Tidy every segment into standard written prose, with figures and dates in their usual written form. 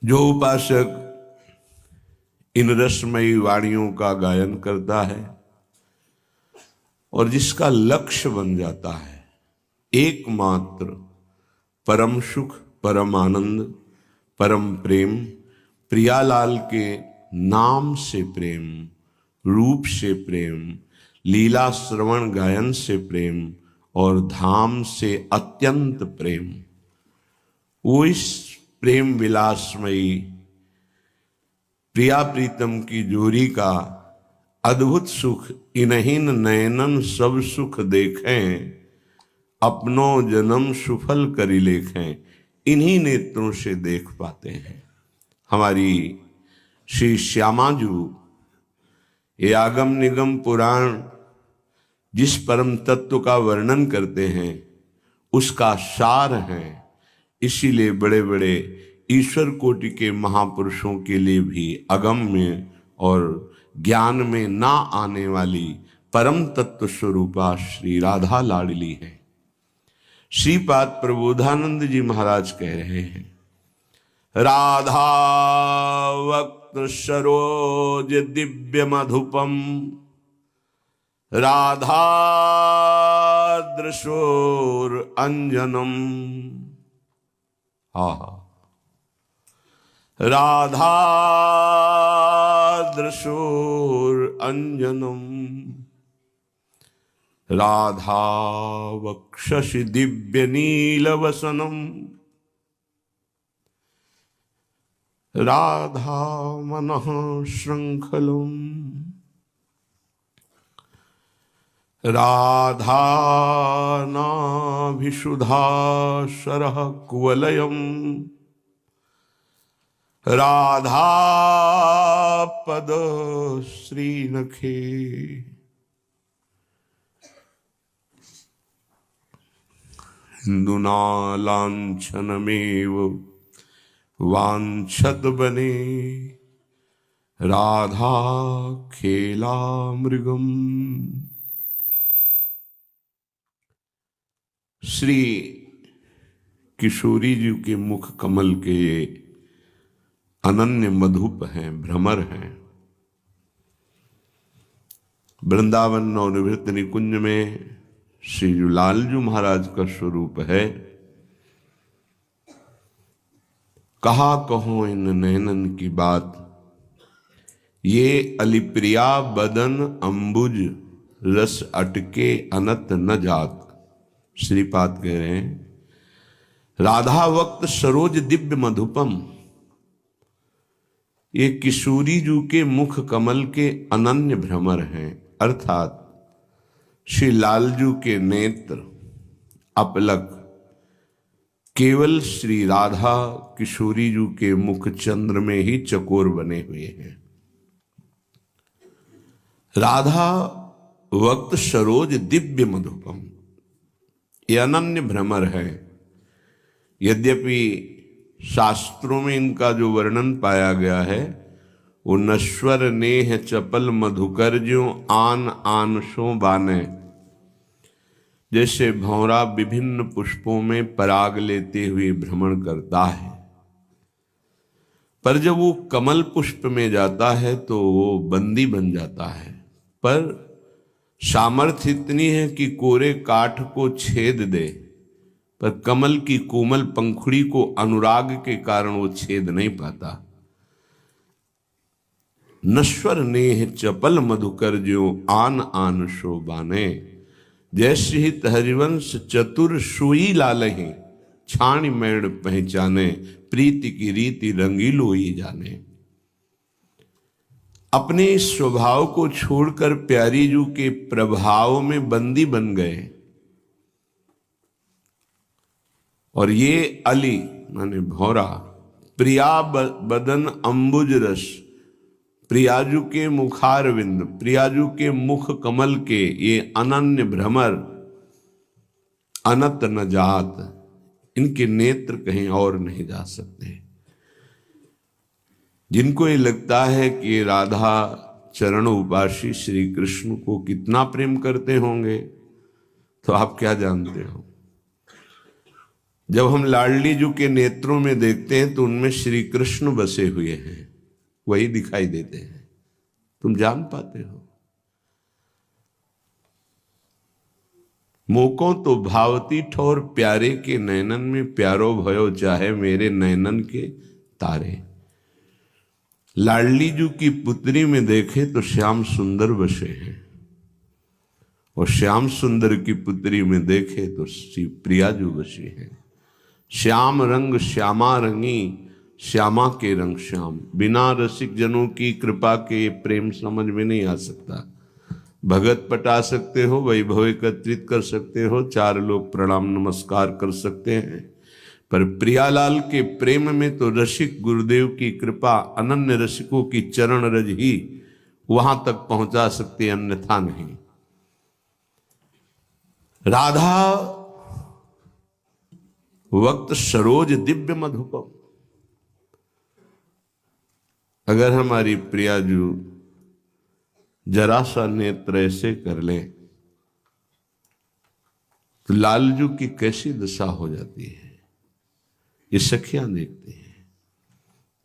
जो उपासक इन रसमयी वाणियों का गायन करता है और जिसका लक्ष्य बन जाता है एकमात्र परम सुख, परम आनंद, परम प्रेम, प्रियालाल के नाम से प्रेम, रूप से प्रेम, लीला श्रवण गायन से प्रेम और धाम से अत्यंत प्रेम, वो इस प्रेम विलासमयी प्रिया प्रीतम की जोड़ी का अद्भुत सुख इन्हीन नयनन सब सुख देखें, अपनो जन्म सुफल करी लेखें, इन्हीं नेत्रों से देख पाते हैं। हमारी श्री श्यामाजू ये आगम निगम पुराण जिस परम तत्व का वर्णन करते हैं उसका सार है। इसीलिए बड़े बड़े ईश्वर कोटि के महापुरुषों के लिए भी अगम्य और ज्ञान में ना आने वाली परम तत्व स्वरूपा श्री राधा लाडली है। श्रीपाद प्रबोधानंद जी महाराज कह रहे हैं, राधा वक्त सरोज दिव्य मधुपम, राधा दृशोर अंजनम, राधा दृशोर अंजनम, राधा वक्षसि दिव्य नीलवसनम, राधा मनः श्रृंखलम, राधा नाभिसुधा सरः कुवलयम, राधा पद श्रीनखे, हिंदुना लांछनमेव वांछत बने, राधा खेला मृगम। श्री किशोरी जी के मुख कमल के ये अनन्य मधुप हैं, भ्रमर हैं। वृंदावन नवनिवृत्त निकुंज में श्री लालजू महाराज का स्वरूप है। कहा कहो इन नैनन की बात, ये अलिप्रिया बदन अंबुज रस अटके अनत न जात। श्रीपाद कह रहे हैं, राधा वक्त सरोज दिव्य मधुपम, ये किशोरी जू के मुख कमल के अनन्य भ्रमर हैं, अर्थात श्री लालजू के नेत्र अपलक केवल श्री राधा किशोरी जू के मुख चंद्र में ही चकोर बने हुए हैं। राधा वक्त सरोज दिव्य मधुपम, ये अनन्य भ्रमर है। यद्यपि शास्त्रों में इनका जो वर्णन पाया गया है वो नश्वर नेह चपल मधुकर ज्यों आन आन सो बाने, जैसे भौरा विभिन्न पुष्पों में पराग लेते हुए भ्रमण करता है, पर जब वो कमल पुष्प में जाता है तो वो बंदी बन जाता है। पर सामर्थ्य इतनी है कि कोरे काठ को छेद दे, पर कमल की कोमल पंखुड़ी को अनुराग के कारण वो छेद नहीं पाता। नश्वर नेह चपल मधुकर ज्यों आन आन सो बाने, जैसे हित हरिवंश चतुर सोई लालहि, छाण मेड़ पहचाने, प्रीति की रीति रंगीलो ही जाने। अपने इस स्वभाव को छोड़कर प्यारी जू के प्रभाव में बंदी बन गए, और ये अली माने भौरा, प्रिया बदन अंबुज रस, प्रियाजू के मुखारविंद, प्रियाजू के मुख कमल के ये अनन्य भ्रमर अनत न जात, इनके नेत्र कहीं और नहीं जा सकते। जिनको ये लगता है कि राधा चरण उपासी श्री कृष्ण को कितना प्रेम करते होंगे, तो आप क्या जानते हो। जब हम लाडली जी के नेत्रों में देखते हैं तो उनमें श्री कृष्ण बसे हुए हैं, वही दिखाई देते हैं। तुम जान पाते हो। मोको तो भावती ठोर प्यारे के नैनन में, प्यारो भयो चाहे मेरे नैनन के तारे। लाडली जी की पुत्री में देखे तो श्याम सुंदर बसे हैं, और श्याम सुंदर की पुत्री में देखे तो श्री प्रिया जी बसी हैं। श्याम रंग श्यामा रंगी, श्यामा के रंग श्याम। बिना रसिक जनों की कृपा के प्रेम समझ में नहीं आ सकता। भगत पटा सकते हो, वैभव एकत्रित कर सकते हो, 4 लोग प्रणाम नमस्कार कर सकते हैं, पर प्रियालाल के प्रेम में तो रसिक गुरुदेव की कृपा, अनन्य रसिकों की चरण रज ही वहां तक पहुंचा सकती है, अन्यथा नहीं। राधा वक्त सरोज दिव्य मधुपम। अगर हमारी प्रियाजू जरा सा नेत्र ऐसे कर ले तो लालजू की कैसी दशा हो जाती है, ये सखियां देखते हैं।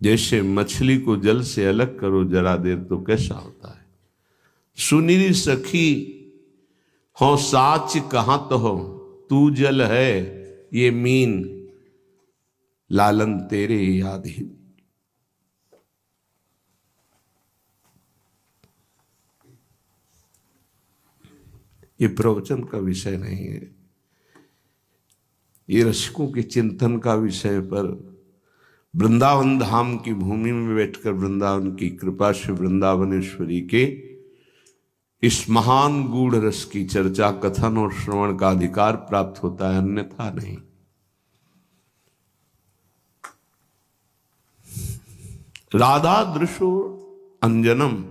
जैसे मछली को जल से अलग करो जरा देर तो कैसा होता है। सुनीरी सखी हो साच कहां तो हो, तू जल है ये मीन, लालन तेरे याद ही। ये प्रवचन का विषय नहीं है, ये रसिकों के चिंतन का विषय। पर वृंदावन धाम की भूमि में बैठकर वृंदावन की कृपा से वृंदावनेश्वरी के इस महान गूढ़ रस की चर्चा, कथन और श्रवण का अधिकार प्राप्त होता है, अन्यथा नहीं। राधा दृशो अंजनम।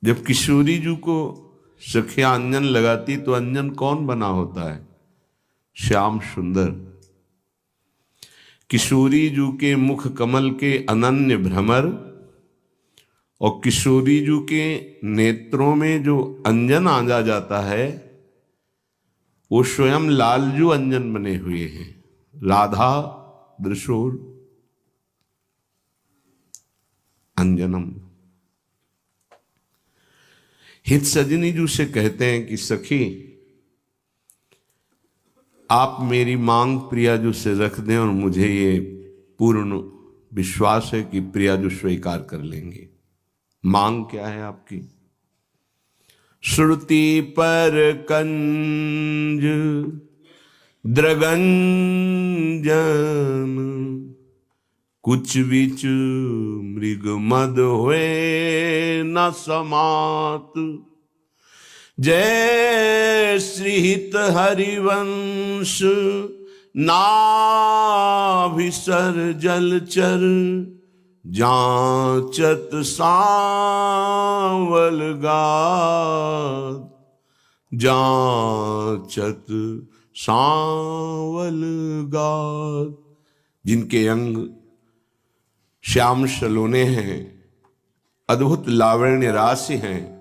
जब किशोरी जी को सखिया अंजन लगाती तो अंजन कौन बना होता है? श्याम सुंदर। किशोरी जी के मुख कमल के अनन्य भ्रमर और किशोरी जी के नेत्रों में जो अंजन आ जाता है वो स्वयं लालजू अंजन बने हुए हैं। राधा दृशोर अंजनम। हित सजनी जी से कहते हैं कि सखी आप मेरी मांग प्रियाजू से रख दें और मुझे ये पूर्ण विश्वास है कि प्रियाजू स्वीकार कर लेंगे। मांग क्या है आपकी? श्रुति पर कंज द्रगंजन, कुछ बिच मृग मद हुए न समात। जय श्रीहित हरिवंश नाभिसर जलचर, जांचत सांवल गात, जांचत सांवल गात। जिनके अंग श्याम सलोने हैं, अद्भुत लावण्य राशि हैं,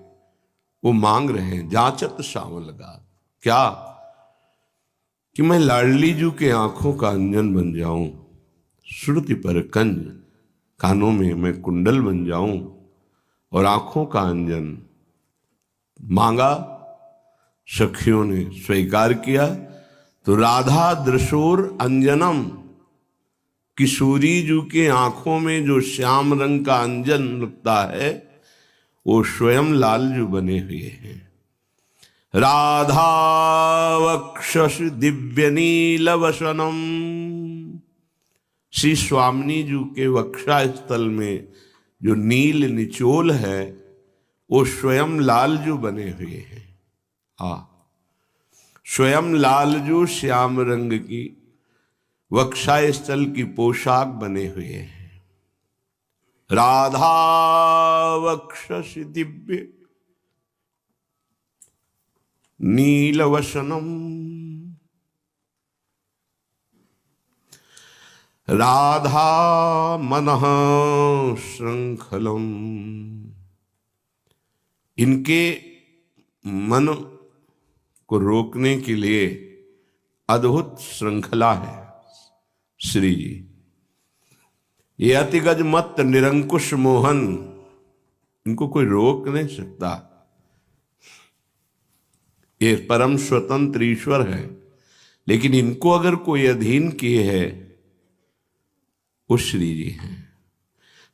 वो मांग रहे हैं जांचत सांवल गात। क्या? कि मैं लाडली जू के आंखों का अंजन बन जाऊं, श्रुति पर कंज, कानों में मैं कुंडल बन जाऊं और आंखों का अंजन। मांगा, सखियों ने स्वीकार किया। तो राधा दृशोर अंजनम, किशोरी जी के आंखों में जो श्याम रंग का अंजन लगता है वो स्वयं लालजू बने हुए हैं। राधा वक्षस दिव्य नील वसनम। श्री स्वामिनी जी के वक्षा स्थल में जो नील निचोल है वो स्वयं लालजू बने हुए हैं। स्वयं लालजू श्याम रंग की वक्षा स्थल की पोशाक बने हुए हैं। राधा वक्षस दिव्य नीलवसनम, राधा मनः श्रृंखलम। इनके मन को रोकने के लिए अद्भुत श्रृंखला है श्री जी। ये अतिगज मत निरंकुश मोहन, इनको कोई रोक नहीं सकता। ये परम स्वतंत्र ईश्वर है, लेकिन इनको अगर कोई अधीन किए है वो श्री जी हैं।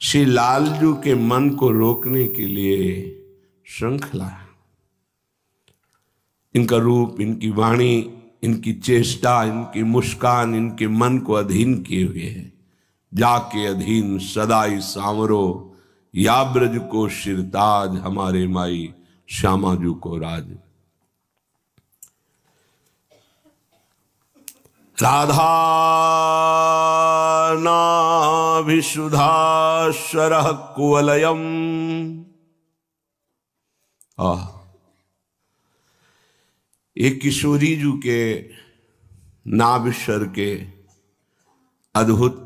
श्री लालजू के मन को रोकने के लिए श्रृंखला, इनका रूप, इनकी वाणी, इनकी चेष्टा, इनकी मुस्कान इनके मन को अधीन किए हुए है। जाके अधीन सदाई सांवरो, या ब्रज को शिरताज, हमारे माई श्यामाजू को राज। राधा नाभिसुधा शरः कुवलयम्। एक किशोरी जू के नाभिस्वर के अद्भुत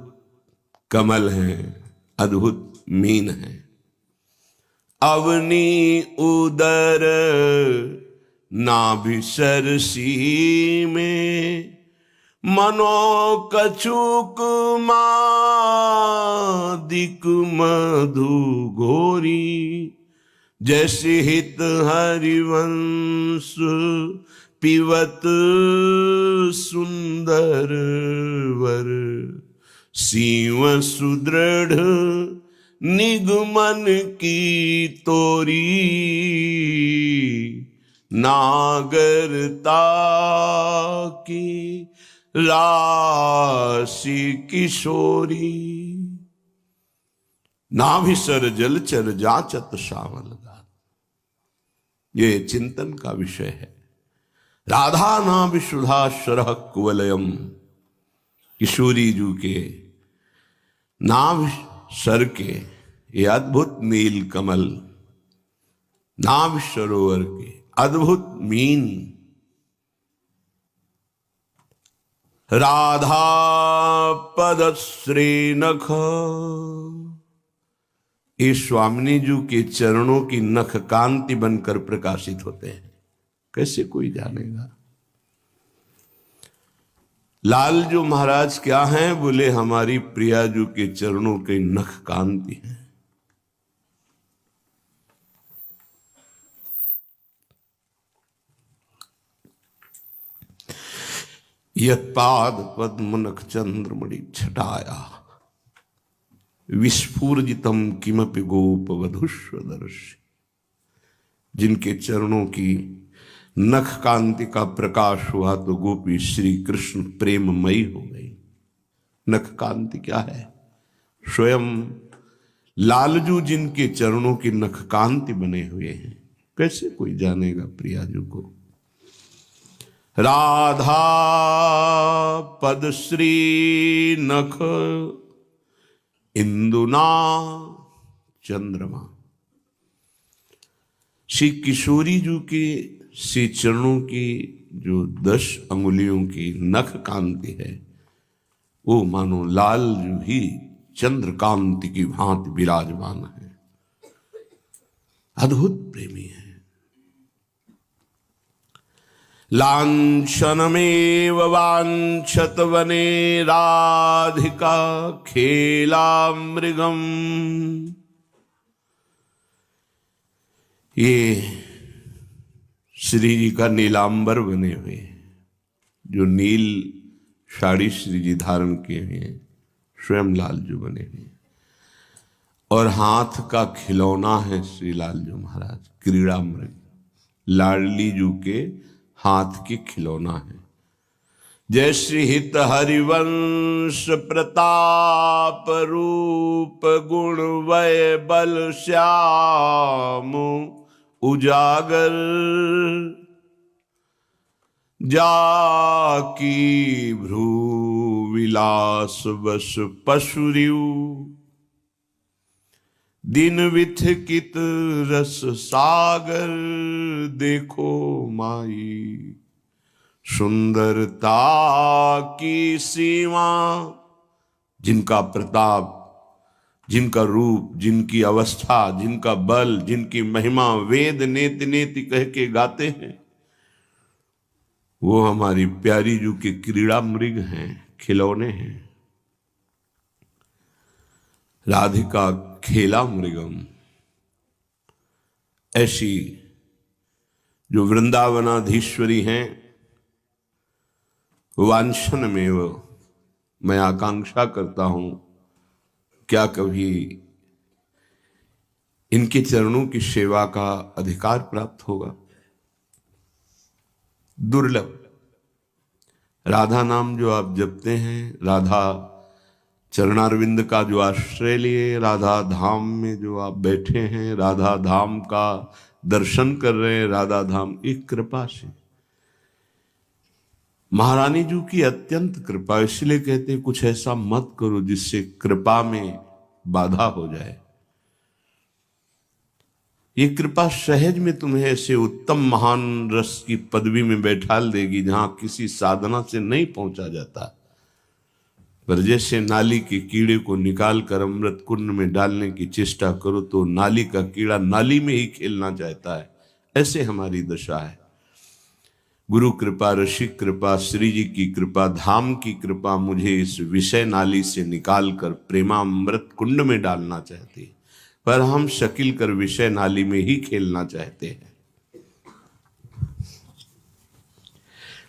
कमल हैं, अद्भुत मीन हैं। अवनी उदर नाभिसरसी में, मनो कछुक मादिक मधु घोरी। जैसे हित हरिवंश पिवत सुंदर वर, सीव सुदृढ़ निगमन की तोरी। नागरता की राशि किशोरी। नाभिसर जलचर जाचत श्यामल गात। ये चिंतन का विषय है। राधा नाभिसुधा शरः कुवलयम, किशोरी जू के नाभ सर के ये अद्भुत नील कमल, नाभ सरोवर के अद्भुत मीन। राधा पद श्री नख, ये स्वामिनी जू के चरणों की नख कांति बनकर प्रकाशित होते हैं। कैसे कोई जानेगा? लालजू महाराज क्या हैं? बोले हमारी प्रियाजू के चरणों के नख कांति हैं। यत्पाद पद्म नख चंद्रमणि छटाया, विस्फूर्जितम किमपि गोप वधुष्वदर्शी। जिनके चरणों की नख कांति का प्रकाश हुआ तो गोपी श्री कृष्ण प्रेममयी हो गई। नख कांति क्या है? स्वयं लालजू जिनके चरणों की नख कांति बने हुए हैं। कैसे कोई जानेगा प्रियाजू को? राधा पद श्री नख इंदुना चंद्रमा। श्री किशोरी जू के श्री चरणों की जो 10 अंगुलियों की नख कांति है, वो मानो लालजू ही चंद्र कांति की भांति विराजमान है। अद्भुत प्रेमी है। लांछनमेव वांछत वने राधिका खेला मृगम। ये श्री जी का नीलांबर बने हुए, जो नील साड़ी श्री जी धारण किए हुए हैं, स्वयं लालजू बने हुए। और हाथ का खिलौना है श्री लालजू महाराज, क्रीड़ा मृग। लाडली जू के हाथ की खिलौना है। जय श्री हित हरिवंश प्रताप रूप गुण वय बल श्याम उजागर। जाकी भ्रू विलास बस पशुरियु। दिन विथकित रस सागर देखो माई। सुंदरता की सीमा। जिनका प्रताप, जिनका रूप, जिनकी अवस्था, जिनका बल, जिनकी महिमा वेद नेति नेति कह के गाते हैं, वो हमारी प्यारी जू के क्रीड़ा मृग हैं, खिलौने हैं। राधिका खेला मृगम, ऐसी जो वृंदावनाधीश्वरी हैं, वांछन में वो मैं आकांक्षा करता हूं क्या कभी इनके चरणों की सेवा का अधिकार प्राप्त होगा। दुर्लभ। राधा नाम जो आप जपते हैं, राधा चरणारविंद का जो आश्रय लिए, राधा धाम में जो आप बैठे हैं, राधा धाम का दर्शन कर रहे हैं, राधा धाम एक कृपा से, महारानी जी की अत्यंत कृपा। इसलिए कहते कुछ ऐसा मत करो जिससे कृपा में बाधा हो जाए। ये कृपा सहज में तुम्हें ऐसे उत्तम महान रस की पदवी में बैठाल देगी जहां किसी साधना से नहीं पहुंचा जाता। पर जैसे नाली के कीड़े को निकाल कर अमृत कुंड में डालने की चेष्टा करो तो नाली का कीड़ा नाली में ही खेलना चाहता है, ऐसे हमारी दशा है। गुरु कृपा, ऋषि कृपा, श्री जी की कृपा, धाम की कृपा मुझे इस विषय नाली से निकाल कर प्रेमामृत कुंड में डालना चाहती है, पर हम शकील कर विषय नाली में ही खेलना चाहते हैं।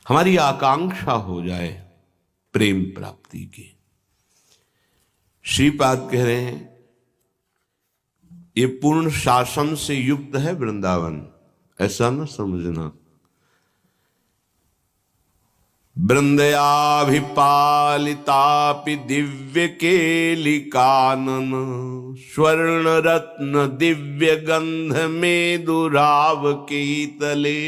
हमारी आकांक्षा हो जाए प्रेम प्राप्ति की। श्रीपाद कह रहे हैं ये पूर्ण शासन से युक्त है वृंदावन, ऐसा न समझना। वृंदयाभिपालितापि दिव्य केलिकानन, स्वर्ण रत्न दिव्य गंध में दुराव कीतले,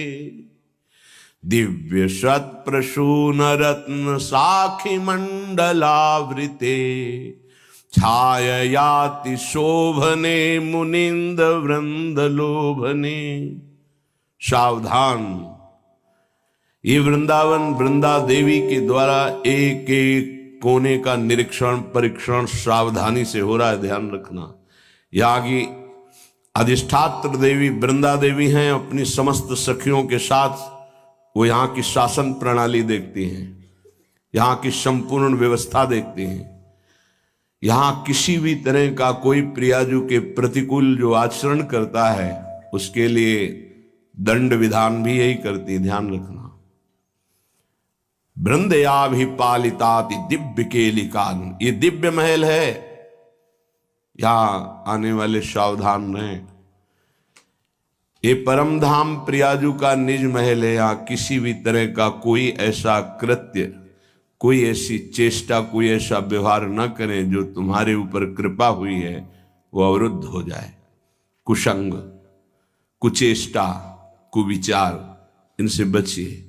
दिव्य शत प्रसून रत्न साखी मंडलावृते, छाययाति शोभने मुनिंद वृंद लोभने। सावधान, ये वृंदावन वृंदा देवी के द्वारा एक एक कोने का निरीक्षण परीक्षण सावधानी से हो रहा है, ध्यान रखना। यहाँ की अधिष्ठात्र देवी वृंदा देवी हैं, अपनी समस्त सखियों के साथ वो यहाँ की शासन प्रणाली देखती हैं, यहाँ की संपूर्ण व्यवस्था देखती हैं। यहाँ किसी भी तरह का कोई प्रियाजू के प्रतिकूल जो आचरण करता है उसके लिए दंड विधान भी यही करती है, ध्यान रखना। वृंदयाभिपालिताति दिव्य केलिकान, ये दिव्य महल है, यहां आने वाले सावधान रहें। ये परम धाम प्रियाजू का निज महल है, यहां किसी भी तरह का कोई ऐसा कृत्य, कोई ऐसी चेष्टा, कोई ऐसा व्यवहार न करें जो तुम्हारे ऊपर कृपा हुई है वो अवरुद्ध हो जाए। कुसंग, कुचेष्टा, कुविचार, इनसे बचिए।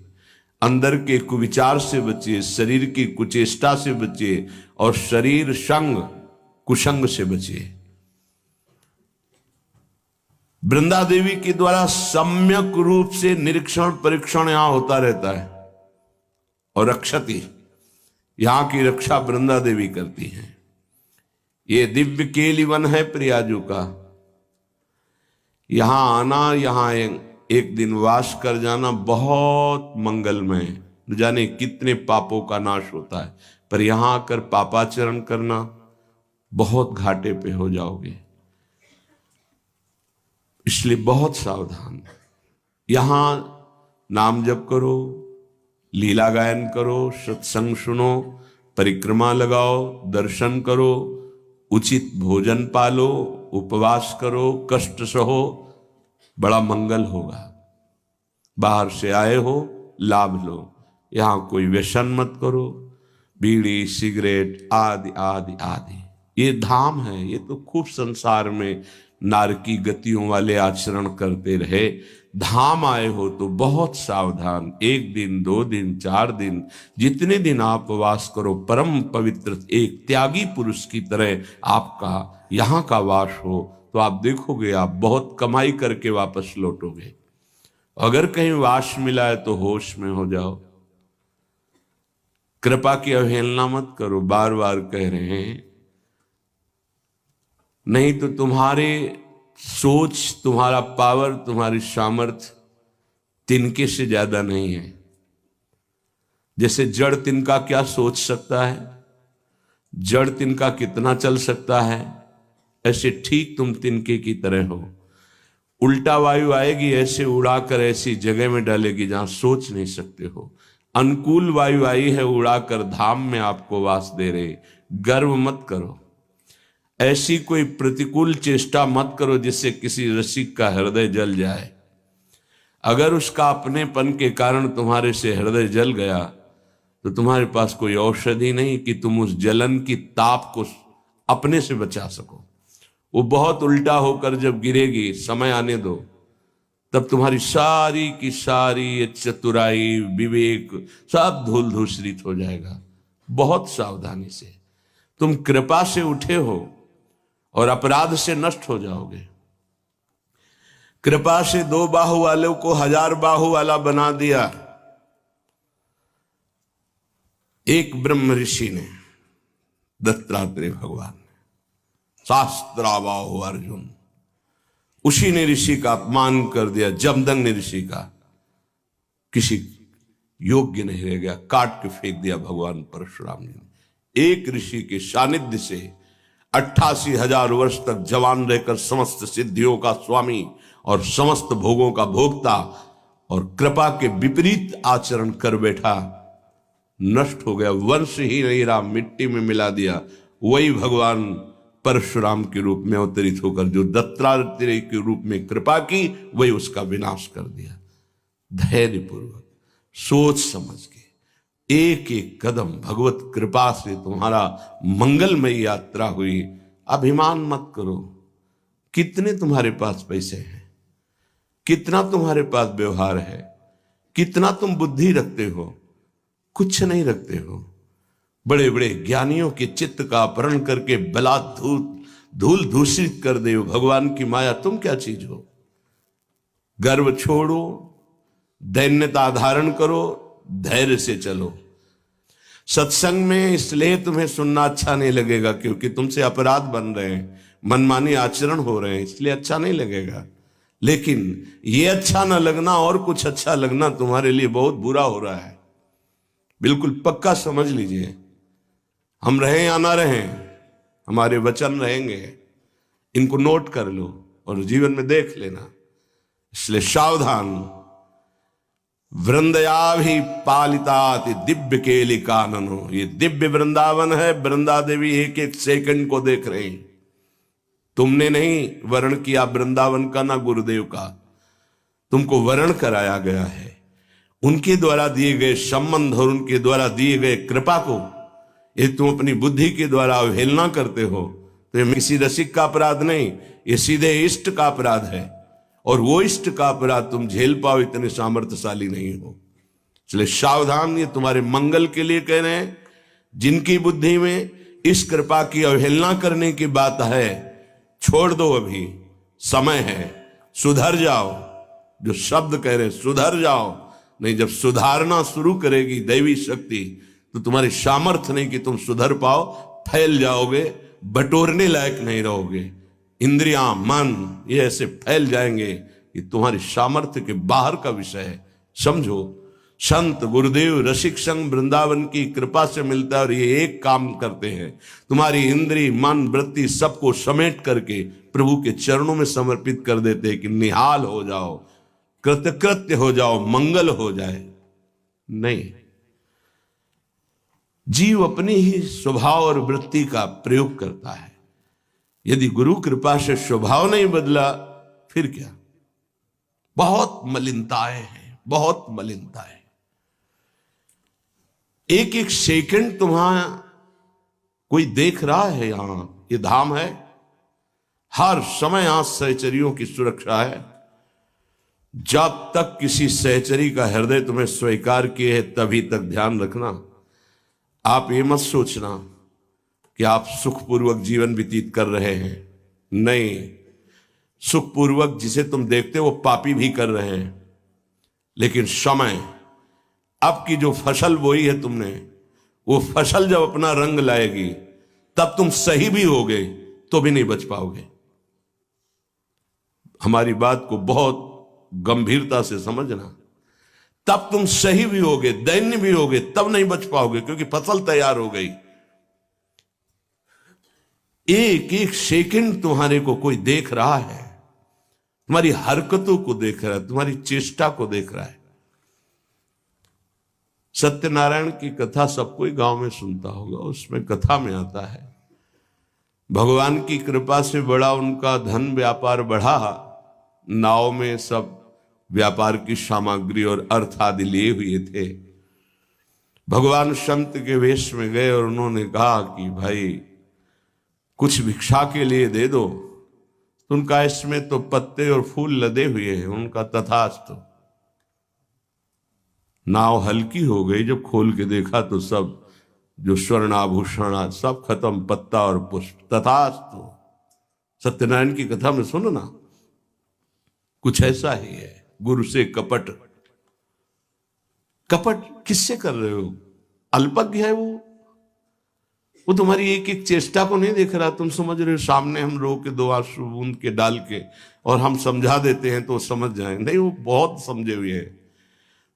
अंदर के कुविचार से बचिए, शरीर की कुचेष्टा से बचिए और शरीर संग कुसंग से बचिए। वृंदा देवी के द्वारा सम्यक रूप से निरीक्षण परीक्षण यहां होता रहता है और रक्षती, यहां की रक्षा वृंदा देवी करती हैं। ये दिव्य केलिवन है प्रियाजू का, यहां आना, यहां एक दिन वास कर जाना बहुत मंगलमय, न जाने कितने पापों का नाश होता है, पर यहां आकर पापाचरण करना बहुत घाटे पे हो जाओगे, इसलिए बहुत सावधान। यहां नाम जप करो, लीला गायन करो, सत्संग सुनो, परिक्रमा लगाओ, दर्शन करो, उचित भोजन पालो, उपवास करो, कष्ट सहो, बड़ा मंगल होगा। बाहर से आए हो, लाभ लो। यहां कोई व्यसन मत करो, बीड़ी सिगरेट आदि आदि आदि। ये धाम है, ये तो खूब संसार में नारकी गतियों वाले आचरण करते रहे। धाम आए हो तो बहुत सावधान। 1 दिन 2 दिन 4 दिन जितने दिन आप वास करो, परम पवित्र एक त्यागी पुरुष की तरह आपका यहाँ का वास हो तो आप देखोगे आप बहुत कमाई करके वापस लौटोगे। अगर कहीं वास मिला है तो होश में हो जाओ। कृपा की अवहेलना मत करो, बार बार कह रहे हैं, नहीं तो तुम्हारे सोच, तुम्हारा पावर, तुम्हारी सामर्थ्य तिनके से ज्यादा नहीं है। जैसे जड़ तिनका क्या सोच सकता है, जड़ तिनका कितना चल सकता है, ऐसे ठीक तुम तिनके की तरह हो। उल्टा वायु आएगी, ऐसे उड़ाकर ऐसी जगह में डालेगी जहां सोच नहीं सकते हो। अनुकूल वायु आई है, उड़ाकर धाम में आपको वास दे रहे। गर्व मत करो, ऐसी कोई प्रतिकूल चेष्टा मत करो जिससे किसी रसिक का हृदय जल जाए। अगर उसका अपनेपन के कारण तुम्हारे से हृदय जल गया तो तुम्हारे पास कोई औषधि नहीं कि तुम उस जलन की ताप को अपने से बचा सको। वो बहुत उल्टा होकर जब गिरेगी, समय आने दो, तब तुम्हारी सारी की सारी चतुराई, विवेक सब धूल धूसरित हो जाएगा। बहुत सावधानी से। तुम कृपा से उठे हो और अपराध से नष्ट हो जाओगे। कृपा से 2 बाहु वालों को 1000 बाहु वाला बना दिया। एक ब्रह्म ऋषि ने, दत्तात्रेय भगवान ने, शास्त्राबाहु अर्जुन, उसी ने ऋषि का अपमान कर दिया। जमदग्नि ने ऋषि का किसी योग्य नहीं रह गया, काट के फेंक दिया भगवान परशुराम जी ने। एक ऋषि के सानिध्य से 88,000 वर्ष तक जवान रहकर समस्त सिद्धियों का स्वामी और समस्त भोगों का भोक्ता और कृपा के विपरीत आचरण कर बैठा, नष्ट हो गया। वंश ही नहीं रहा, मिट्टी में मिला दिया। वही भगवान परशुराम के रूप में अवतरित होकर जो दत्तात्रेय के रूप में कृपा की, वही उसका विनाश कर दिया। धैर्यपूर्वक, सोच समझ के एक एक कदम भगवत कृपा से तुम्हारा मंगलमय यात्रा हुई। अभिमान मत करो। कितने तुम्हारे पास पैसे हैं, कितना तुम्हारे पास व्यवहार है, कितना तुम बुद्धि रखते हो, कुछ नहीं रखते हो। बड़े बड़े ज्ञानियों के चित्त का अपहरण करके धूल दूषित कर दे भगवान की माया। तुम क्या चीज हो? गर्व छोड़ो, दैन्यता धारण करो, धैर्य से चलो। सत्संग में इसलिए तुम्हें सुनना अच्छा नहीं लगेगा क्योंकि तुमसे अपराध बन रहे हैं, मनमानी आचरण हो रहे हैं, इसलिए अच्छा नहीं लगेगा। लेकिन ये अच्छा न लगना और कुछ अच्छा लगना तुम्हारे लिए बहुत बुरा हो रहा है। बिल्कुल पक्का समझ लीजिए। हम रहें या ना रहें, हमारे वचन रहेंगे। इनको नोट कर लो और जीवन में देख लेना। इसलिए सावधान। वृंदयाभि पालिताति दिव्य केली काननो। ये दिव्य वृंदावन है। वृंदा देवी एक एक सेकंड को देख रहे हैं। तुमने नहीं वर्ण किया वृंदावन का, ना गुरुदेव का, तुमको वर्ण कराया गया है। उनके द्वारा दिए गए संबंध और उनके द्वारा दिए गए कृपा को ये तुम अपनी बुद्धि के द्वारा अवहेलना करते हो तो ये किसी रसिक का अपराध नहीं, ये सीधे इष्ट का अपराध है। और वो इष्ट का अपराध तुम झेल पाओ, इतने सामर्थ्यशाली नहीं हो। इसलिए सावधान। ये तुम्हारे मंगल के लिए कह रहे हैं। जिनकी बुद्धि में इस कृपा की अवहेलना करने की बात है, छोड़ दो, अभी समय है, सुधर जाओ। जो शब्द कह रहे सुधर जाओ, नहीं, जब सुधारना शुरू करेगी दैवी शक्ति तो तुम्हारी सामर्थ्य नहीं कि तुम सुधर पाओ। फैल जाओगे, बटोरने लायक नहीं रहोगे। इंद्रियां, मन ये ऐसे फैल जाएंगे कि तुम्हारी सामर्थ्य के बाहर का विषय है। समझो, संत गुरुदेव रसिक संग वृंदावन की कृपा से मिलता है और ये एक काम करते हैं, तुम्हारी इंद्री, मन, वृत्ति सबको समेट करके प्रभु के चरणों में समर्पित कर देते हैं कि निहाल हो जाओ, कृतकृत्य हो जाओ, मंगल हो जाए। नहीं, जीव अपनी ही स्वभाव और वृत्ति का प्रयोग करता है। यदि गुरु कृपा से स्वभाव नहीं बदला फिर क्या? बहुत मलिनताएं हैं, बहुत मलिनताएं। एक एक सेकंड तुम्हारा कोई देख रहा है। यहां ये धाम है, हर समय यहां सहचरियों की सुरक्षा है। जब तक किसी सहचरी का हृदय तुम्हें स्वीकार किए है तभी तक ध्यान रखना। आप ये मत सोचना कि आप सुखपूर्वक जीवन व्यतीत कर रहे हैं। नहीं, सुखपूर्वक जिसे तुम देखते हो वो पापी भी कर रहे हैं। लेकिन समय, अब की जो फसल बोई है तुमने, वो फसल जब अपना रंग लाएगी तब तुम सही भी होगे तो भी नहीं बच पाओगे। हमारी बात को बहुत गंभीरता से समझना। तब तुम सही भी होगे, दैन्य भी होगे, तब नहीं बच पाओगे, क्योंकि फसल तैयार हो गई। एक एक सेकंड तुम्हारे को कोई देख रहा है, तुम्हारी हरकतों को देख रहा है, तुम्हारी चेष्टा को देख रहा है। सत्यनारायण की कथा सब कोई गांव में सुनता होगा। उसमें कथा में आता है, भगवान की कृपा से बड़ा उनका धन व्यापार बढ़ा, नाव में सब व्यापार की सामग्री और अर्थ आदि लिए हुए थे। भगवान संत के वेश में गए और उन्होंने कहा कि भाई कुछ भिक्षा के लिए दे दो। तो उनका इसमें तो पत्ते और फूल लदे हुए हैं। उनका तथास्तु। नाव हल्की हो गई, जब खोल के देखा तो सब जो स्वर्ण आभूषण सब खत्म, पत्ता और पुष्प। तथास्तु। सत्यनारायण की कथा में सुनो ना, कुछ ऐसा ही है। गुरु से कपट। कपट किससे कर रहे हो? अल्पज्ञ है वो तुम्हारी एक एक चेष्टा को नहीं देख रहा। तुम समझ रहे हो सामने हम रो के 2 आंसू बूंद के डाल के और हम समझा देते हैं तो समझ जाए, नहीं, वो बहुत समझे हुए हैं।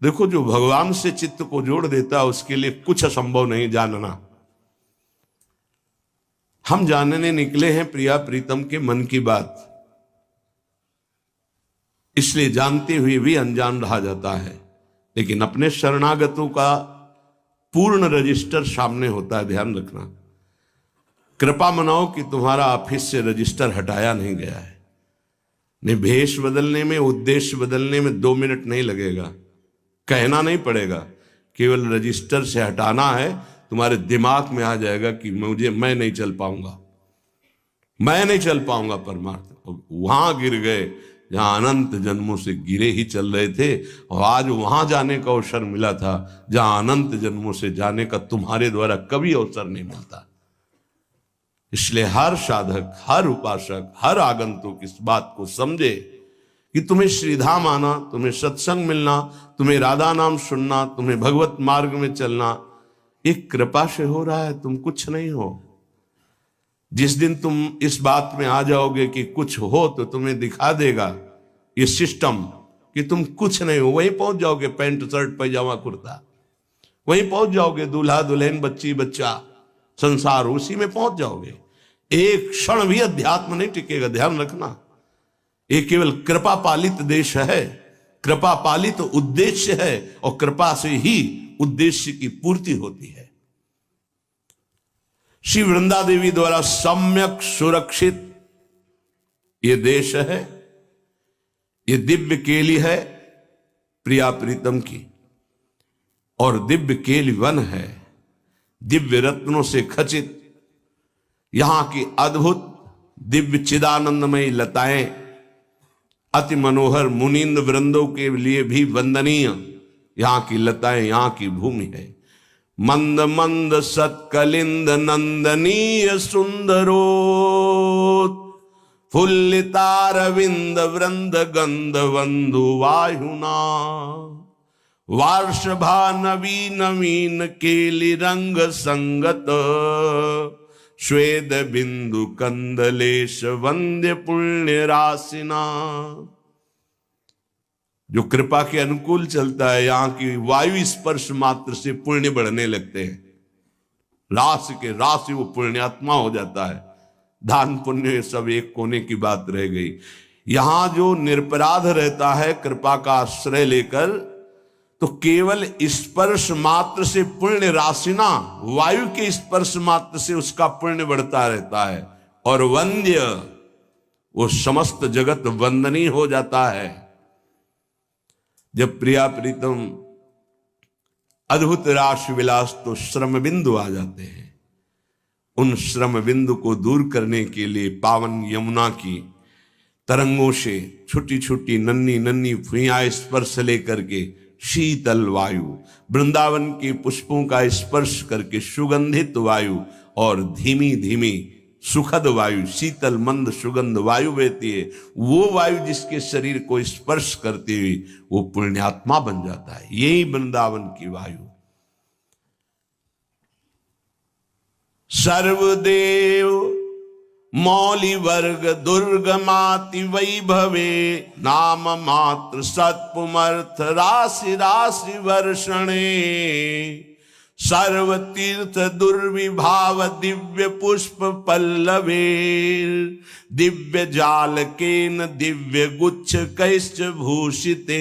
देखो, जो भगवान से चित्त को जोड़ देता है उसके लिए कुछ असंभव नहीं जानना। हम जानने निकले हैं प्रिया प्रीतम के मन की बात, इसलिए जानते हुए भी अनजान रहा जाता है। लेकिन अपने शरणागतों का पूर्ण रजिस्टर सामने होता है, ध्यान रखना। कृपा मनाओ कि तुम्हारा ऑफिस से रजिस्टर हटाया नहीं गया है। नहीं, भेष बदलने में, उद्देश्य बदलने में 2 मिनट नहीं लगेगा, कहना नहीं पड़ेगा, केवल रजिस्टर से हटाना है। तुम्हारे दिमाग में आ जाएगा कि मैं नहीं चल पाऊंगा, मैं नहीं चल पाऊंगा परमार्थ। वहां गिर गए जहां अनंत जन्मों से गिरे ही चल रहे थे, और आज वहां जाने का अवसर मिला था जहां अनंत जन्मों से जाने का तुम्हारे द्वारा कभी अवसर नहीं मिलता। इसलिए हर साधक, हर उपासक, हर आगंतुक इस बात को समझे कि तुम्हें श्रीधाम आना, तुम्हें सत्संग मिलना, तुम्हें राधा नाम सुनना, तुम्हें भगवत मार्ग में चलना एक कृपा से हो रहा है, तुम कुछ नहीं हो। जिस दिन तुम इस बात में आ जाओगे कि कुछ हो, तो तुम्हें दिखा देगा ये सिस्टम कि तुम कुछ नहीं हो। वहीं पहुंच जाओगे, पैंट शर्ट पैजामा कुर्ता, वहीं पहुंच जाओगे, दूल्हा दुल्हन बच्ची बच्चा संसार, उसी में पहुंच जाओगे। एक क्षण भी अध्यात्म नहीं टिकेगा, ध्यान रखना। ये केवल कृपा पालित देश है, कृपा पालित उद्देश्य है, और कृपा से ही उद्देश्य की पूर्ति होती है। श्री वृंदा देवी द्वारा सम्यक सुरक्षित ये देश है, ये दिव्य केली है प्रिया प्रीतम की, और दिव्य केली वन है, दिव्य रत्नों से खचित। यहां की अद्भुत दिव्य चिदानंदमयी लताएं अति मनोहर, मुनीन्द्र वृंदों के लिए भी वंदनीय यहां की लताएं, यहां की भूमि है। मंद मंद सत्कलिंद नंदनीय सुंदरो, फुल्लितारविंद वृंद गंध वंधु वायुना, वार्षभा नवीन नवीन केली रंग संगत, श्वेद बिंदु कंदलेश वंद्य पुण्य राशिना। जो कृपा के अनुकूल चलता है, यहां की वायु स्पर्श मात्र से पुण्य बढ़ने लगते हैं। राशि के राशि वो पुण्यात्मा हो जाता है। दान पुण्य सब एक कोने की बात रह गई। यहां जो निरपराध रहता है कृपा का आश्रय लेकर, तो केवल स्पर्श मात्र से पुण्य राशिना, वायु के स्पर्श मात्र से उसका पुण्य बढ़ता रहता है। और वंद्य, वो समस्त जगत वंदनीय हो जाता है। जब प्रिया प्रीतम अद्भुत राश विलास, तो श्रम बिंदु आ जाते हैं। उन श्रम बिंदु को दूर करने के लिए पावन यमुना की तरंगों से छोटी छोटी नन्ही नन्ही फुइयां स्पर्श लेकर के शीतल वायु, वृंदावन के पुष्पों का स्पर्श करके सुगंधित वायु, और धीमी धीमी सुखद वायु, शीतल मंद सुगंध वायु बहती है। वो वायु जिसके शरीर को स्पर्श करती हुई वो पुण्यात्मा बन जाता है। यही वृंदावन की वायु। सर्वदेव मौलि वर्ग दुर्गमाति वैभवे, नाम मात्र सत्पुमर्थ राशि राशि वर्षणे, सर्व तीर्थ दुर्विभाव दिव्य पुष्प पल्लवे, दिव्य जाल केन दिव्य गुच्छ कैश्च भूषिते।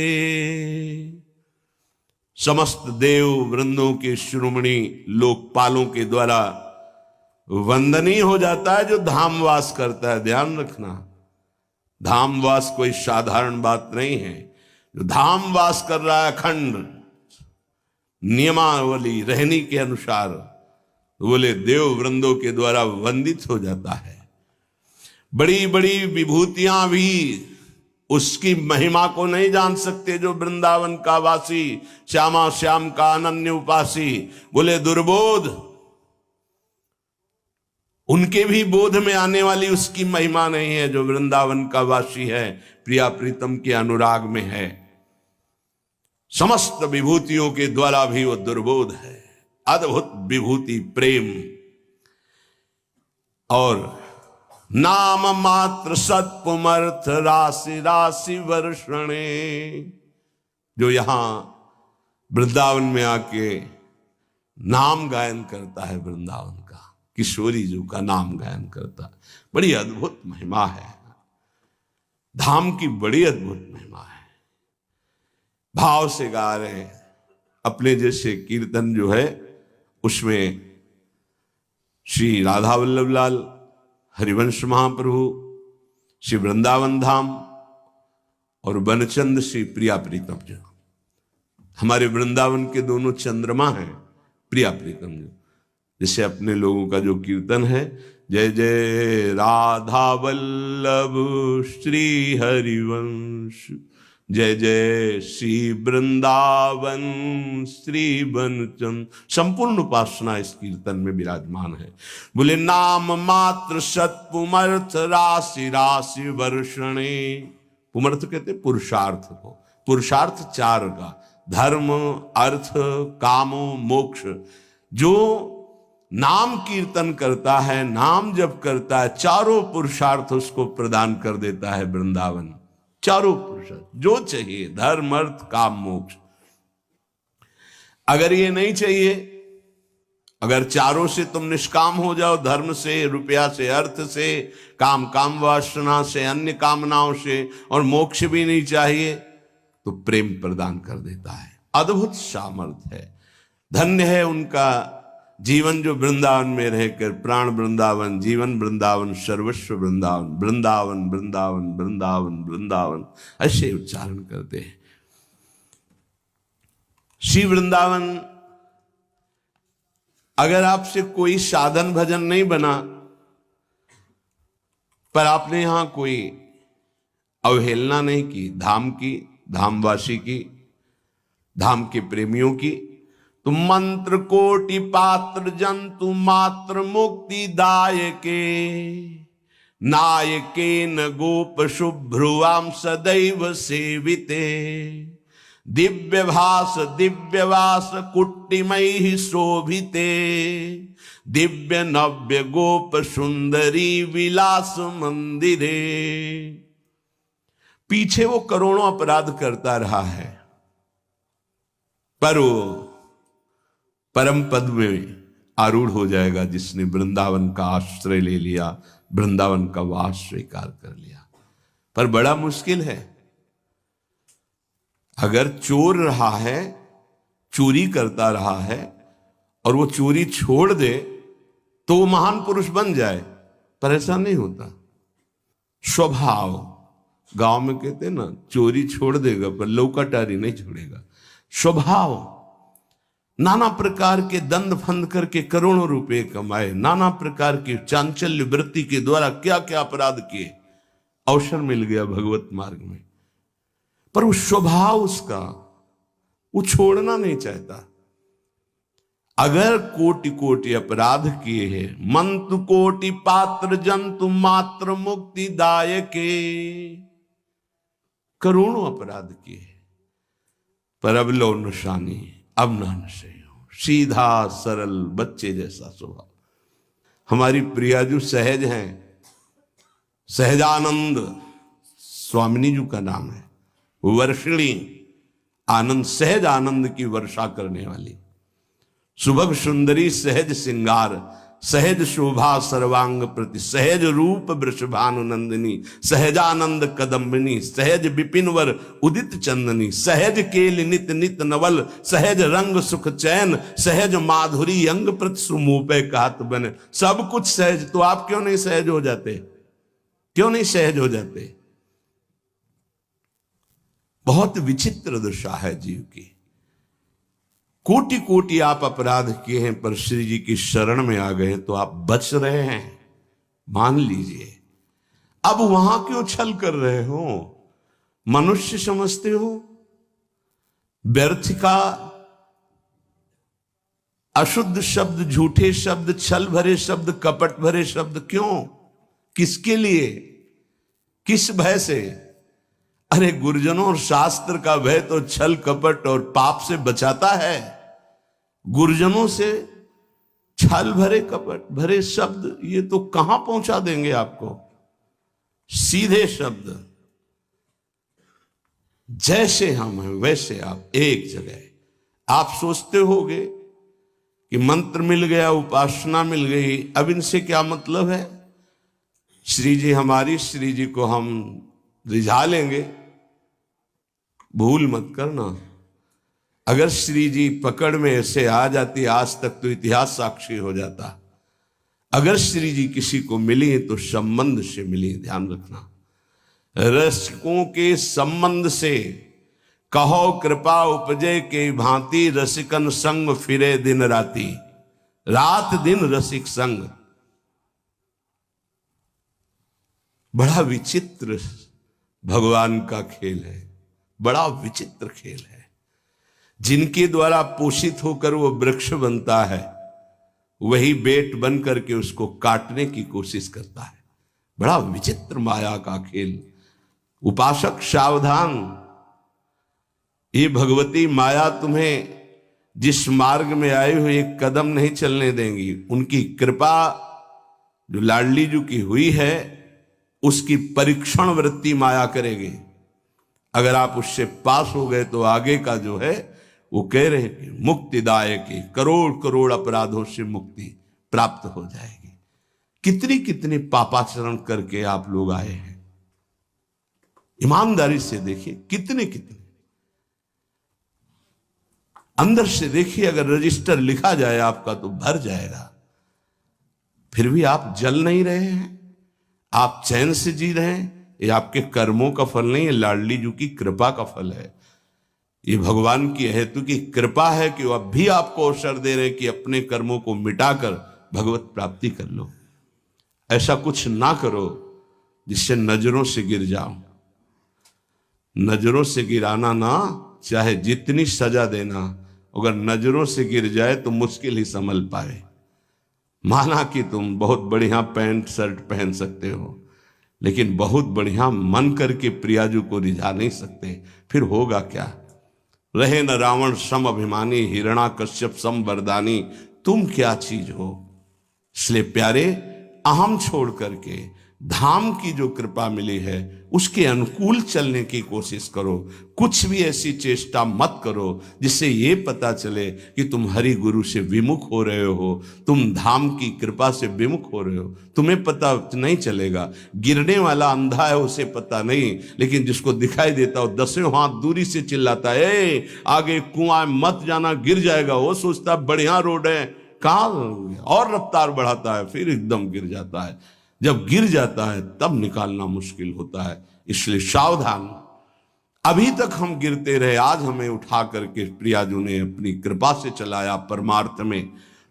समस्त देव वृंदों के शिरोमणि लोकपालों के द्वारा वंदनीय हो जाता है जो धामवास करता है। ध्यान रखना, धामवास कोई साधारण बात नहीं है। जो धामवास कर रहा है अखंड नियमावली रहनी के अनुसार, बोले देव वृंदों के द्वारा वंदित हो जाता है। बड़ी बड़ी विभूतियां भी उसकी महिमा को नहीं जान सकते जो वृंदावन का वासी, श्यामा श्याम का अनन्य उपासी। बोले दुर्बोध, उनके भी बोध में आने वाली उसकी महिमा नहीं है जो वृंदावन का वासी है, प्रिया प्रीतम के अनुराग में है। समस्त विभूतियों के द्वारा भी वो दुर्बोध है। अद्भुत विभूति प्रेम और नाम मात्र सत्पुमर्थ राशि राशि वर्षणे। जो यहां वृंदावन में आके नाम गायन करता है, वृंदावन का किशोरी जी का नाम गायन करता है, बड़ी अद्भुत महिमा है। धाम की बड़ी अद्भुत महिमा है। भाव से गा रहे हैं। अपने जैसे कीर्तन जो है उसमें श्री राधा वल्लभ लाल, हरिवंश महाप्रभु, श्री वृंदावन धाम और बनचंद श्री प्रिया प्रीतम जी, हमारे वृंदावन के दोनों चंद्रमा हैं प्रिया प्रीतम जी। जैसे अपने लोगों का जो कीर्तन है, जय जय राधा वल्लभ श्री हरिवंश, जय जय श्री वृंदावन श्री बनचंद, संपूर्ण उपासना इस कीर्तन में विराजमान है। बोले नाम मात्र सत्पुमर्थ राशि राशि वर्षणे। पुमर्थ कहते पुरुषार्थ को। पुरुषार्थ चार का, धर्म अर्थ कामो मोक्ष। जो नाम कीर्तन करता है, नाम जप करता है, चारों पुरुषार्थ उसको प्रदान कर देता है वृंदावन। चारों पुरुषार्थ जो चाहिए, धर्म अर्थ काम मोक्ष। अगर ये नहीं चाहिए, अगर चारों से तुम निष्काम हो जाओ, धर्म से, रुपया से, अर्थ से, काम वासना से, अन्य कामनाओं से, और मोक्ष भी नहीं चाहिए, तो प्रेम प्रदान कर देता है। अद्भुत सामर्थ्य है। धन्य है उनका जीवन जो वृंदावन में रहकर प्राण वृंदावन, जीवन वृंदावन, सर्वस्व वृंदावन, वृंदावन वृंदावन वृंदावन वृंदावन ऐसे उच्चारण करते हैं। श्री वृंदावन, अगर आपसे कोई साधन भजन नहीं बना, पर आपने यहां कोई अवहेलना नहीं की धाम की, धामवासी की, धाम के प्रेमियों की, तुम मंत्र कोटि पात्र जंतु मात्र मुक्ति दायके, नायके न गोप शुभ्रुवाम सदैव सेविते, दिव्यवास कुट्टिमैः शोभिते, दिव्य नव्य गोप सुंदरी विलास मंदिरे। पीछे वो करोड़ों अपराध करता रहा है, पर वो परम पद में आरूढ़ हो जाएगा जिसने वृंदावन का आश्रय ले लिया, वृंदावन का वास स्वीकार कर लिया। पर बड़ा मुश्किल है। अगर चोर रहा है, चोरी करता रहा है, और वो चोरी छोड़ दे तो वो महान पुरुष बन जाए, पर ऐसा नहीं होता। स्वभाव, गांव में कहते हैं ना, चोरी छोड़ देगा पर लौकाटारी नहीं छोड़ेगा। स्वभाव, नाना प्रकार के दंड फंद करके करोड़ों रुपए कमाए, नाना प्रकार की चांचल्य वृत्ति के द्वारा क्या क्या अपराध किए, अवसर मिल गया भगवत मार्ग में, पर वो स्वभाव उसका, वो छोड़ना नहीं चाहता। अगर कोटि कोटि अपराध किए हैं, मंत्र कोटि पात्र जंतु मात्र मुक्ति दायके, करोड़ों अपराध किए, पर अब लो निशानी, अब ना नशे हो। सीधा सरल बच्चे जैसा स्वभाव। हमारी प्रिया जो सहज हैं, सहजानंद स्वामिनी जी का नाम है। वर्षिणी, आनंद, सहज आनंद की वर्षा करने वाली। सुभग सुंदरी सहज सिंगार, सहज शोभा सर्वांग प्रति, सहज रूप वृषभानु नंदिनी, सहजानंद कदम्बिनी, सहज विपिनवर उदित चंदनी, सहज केल नित नित नवल, सहज रंग सुख चैन, सहज माधुरी अंग प्रति सुमूपे कहत बने। सब कुछ सहज, तो आप क्यों नहीं सहज हो जाते? क्यों नहीं सहज हो जाते? बहुत विचित्र दशा है जीव की। कोटि कोटि आप अपराध किए हैं, पर श्री जी की शरण में आ गए तो आप बच रहे हैं, मान लीजिए। अब वहां क्यों छल कर रहे हो? मनुष्य समझते हो? व्यर्थ का अशुद्ध शब्द, झूठे शब्द, छल भरे शब्द, कपट भरे शब्द क्यों? किसके लिए? किस भय से? अरे गुरुजनों और शास्त्र का भय तो छल कपट और पाप से बचाता है। गुरुजनों से छल भरे कपट भरे शब्द ये तो कहां पहुंचा देंगे आपको? सीधे शब्द, जैसे हम हैं वैसे आप, एक जगह। आप सोचते होंगे कि मंत्र मिल गया, उपासना मिल गई, अब इनसे क्या मतलब है? श्री जी हमारी, श्री जी को हम रिझा लेंगे। भूल मत करना, अगर श्री जी पकड़ में ऐसे आ जाती आज तक तो इतिहास साक्षी हो जाता। अगर श्री जी किसी को मिली तो संबंध से मिली, ध्यान रखना। रसिकों के संबंध से कहो कृपा उपजे के भांति, रसिकन संग फिरे दिन राती, रात दिन रसिक संग। बड़ा विचित्र भगवान का खेल है, बड़ा विचित्र खेल है। जिनके द्वारा पोषित होकर वो वृक्ष बनता है, वही बेट बन करके उसको काटने की कोशिश करता है। बड़ा विचित्र माया का खेल। उपासक सावधान, ये भगवती माया तुम्हें जिस मार्ग में आए हुए एक कदम नहीं चलने देंगी। उनकी कृपा जो लाडली जी की हुई है, उसकी परीक्षण वृत्ति माया करेगी। अगर आप उससे पास हो गए तो आगे का जो है वो कह रहे हैं कि मुक्तिदायकी, करोड़ करोड़ अपराधों से मुक्ति प्राप्त हो जाएगी। कितनी कितनी पापाचरण करके आप लोग आए हैं, ईमानदारी से देखिए, कितने कितने। अंदर से देखिए, अगर रजिस्टर लिखा जाए आपका तो भर जाएगा। फिर भी आप जल नहीं रहे हैं, आप चैन से जी रहे हैं। ये आपके कर्मों का फल नहीं है, लाडली जी की कृपा का फल है। ये भगवान की हेतु की कृपा है कि वो अब भी आपको अवसर दे रहे कि अपने कर्मों को मिटाकर भगवत प्राप्ति कर लो। ऐसा कुछ ना करो जिससे नजरों से गिर जाओ। नजरों से गिराना ना, चाहे जितनी सजा देना, अगर नजरों से गिर जाए तो मुश्किल ही संभल पाए। माना कि तुम बहुत बढ़िया पैंट शर्ट पहन सकते हो, लेकिन बहुत बढ़िया मन करके प्रियाजू को रिझा नहीं सकते, फिर होगा क्या? रहे न रावण सम अभिमानी, हिरणा कश्यप सम वरदानी, तुम क्या चीज हो? इसलिए प्यारे, अहम छोड़ करके धाम की जो कृपा मिली है उसके अनुकूल चलने की कोशिश करो। कुछ भी ऐसी चेष्टा मत करो जिससे ये पता चले कि तुम हरि गुरु से विमुख हो रहे हो, तुम धाम की कृपा से विमुख हो रहे हो। तुम्हें पता नहीं चलेगा। गिरने वाला अंधा है, उसे पता नहीं, लेकिन जिसको दिखाई देता हो 10 हाथ दूरी से चिल्लाता है, ए आगे कुआं मत जाना, गिर जाएगा। वो सोचता बढ़िया रोड है, कहाँ, और रफ्तार बढ़ाता है, फिर एकदम गिर जाता है। जब गिर जाता है तब निकालना मुश्किल होता है। इसलिए सावधान। अभी तक हम गिरते रहे, आज हमें उठा करके प्रियाजू ने अपनी कृपा से चलाया परमार्थ में।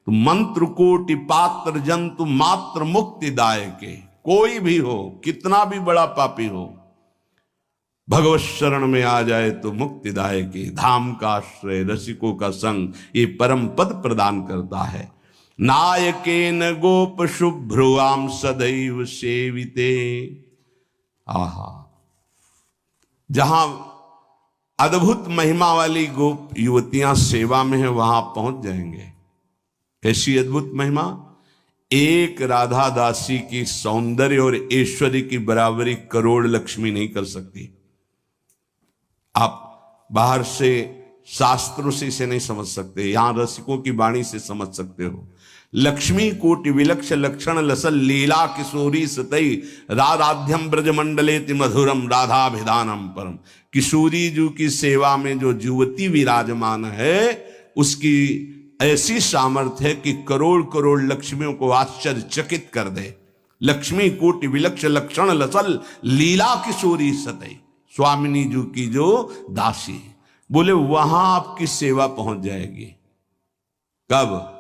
तो मंत्र कोटि पात्र जंतु मात्र मुक्तिदायके, कोई भी हो, कितना भी बड़ा पापी हो, भगवत शरण में आ जाए तो मुक्तिदायके, धाम का आश्रय, रसिकों का संग, ये परम पद प्रदान करता है। नायकेन गोप शुभ्रुआम सदैव सेविते। आहा, जहां अद्भुत महिमा वाली गोप युवतियां सेवा में है, वहां पहुंच जाएंगे। कैसी अद्भुत महिमा? एक राधा दासी की सौंदर्य और ऐश्वर्य की बराबरी करोड़ लक्ष्मी नहीं कर सकती। आप बाहर से शास्त्रों से इसे नहीं समझ सकते, यहां रसिकों की वाणी से समझ सकते हो। लक्ष्मी कोटि विलक्ष लक्षण लसल लीला किशोरी सतई राधाध्यम ब्रज मंडलेति मधुरम राधाभिधानम परम। किशोरी जी की सेवा में जो युवती विराजमान है उसकी ऐसी सामर्थ्य है कि करोड़ करोड़ लक्ष्मियों को आश्चर्यचकित कर दे। लक्ष्मी कोटि विलक्ष लक्षण लसल लीला किशोरी सतई, स्वामिनी जी की जो दासी, बोले वहां आपकी सेवा पहुंच जाएगी। कब?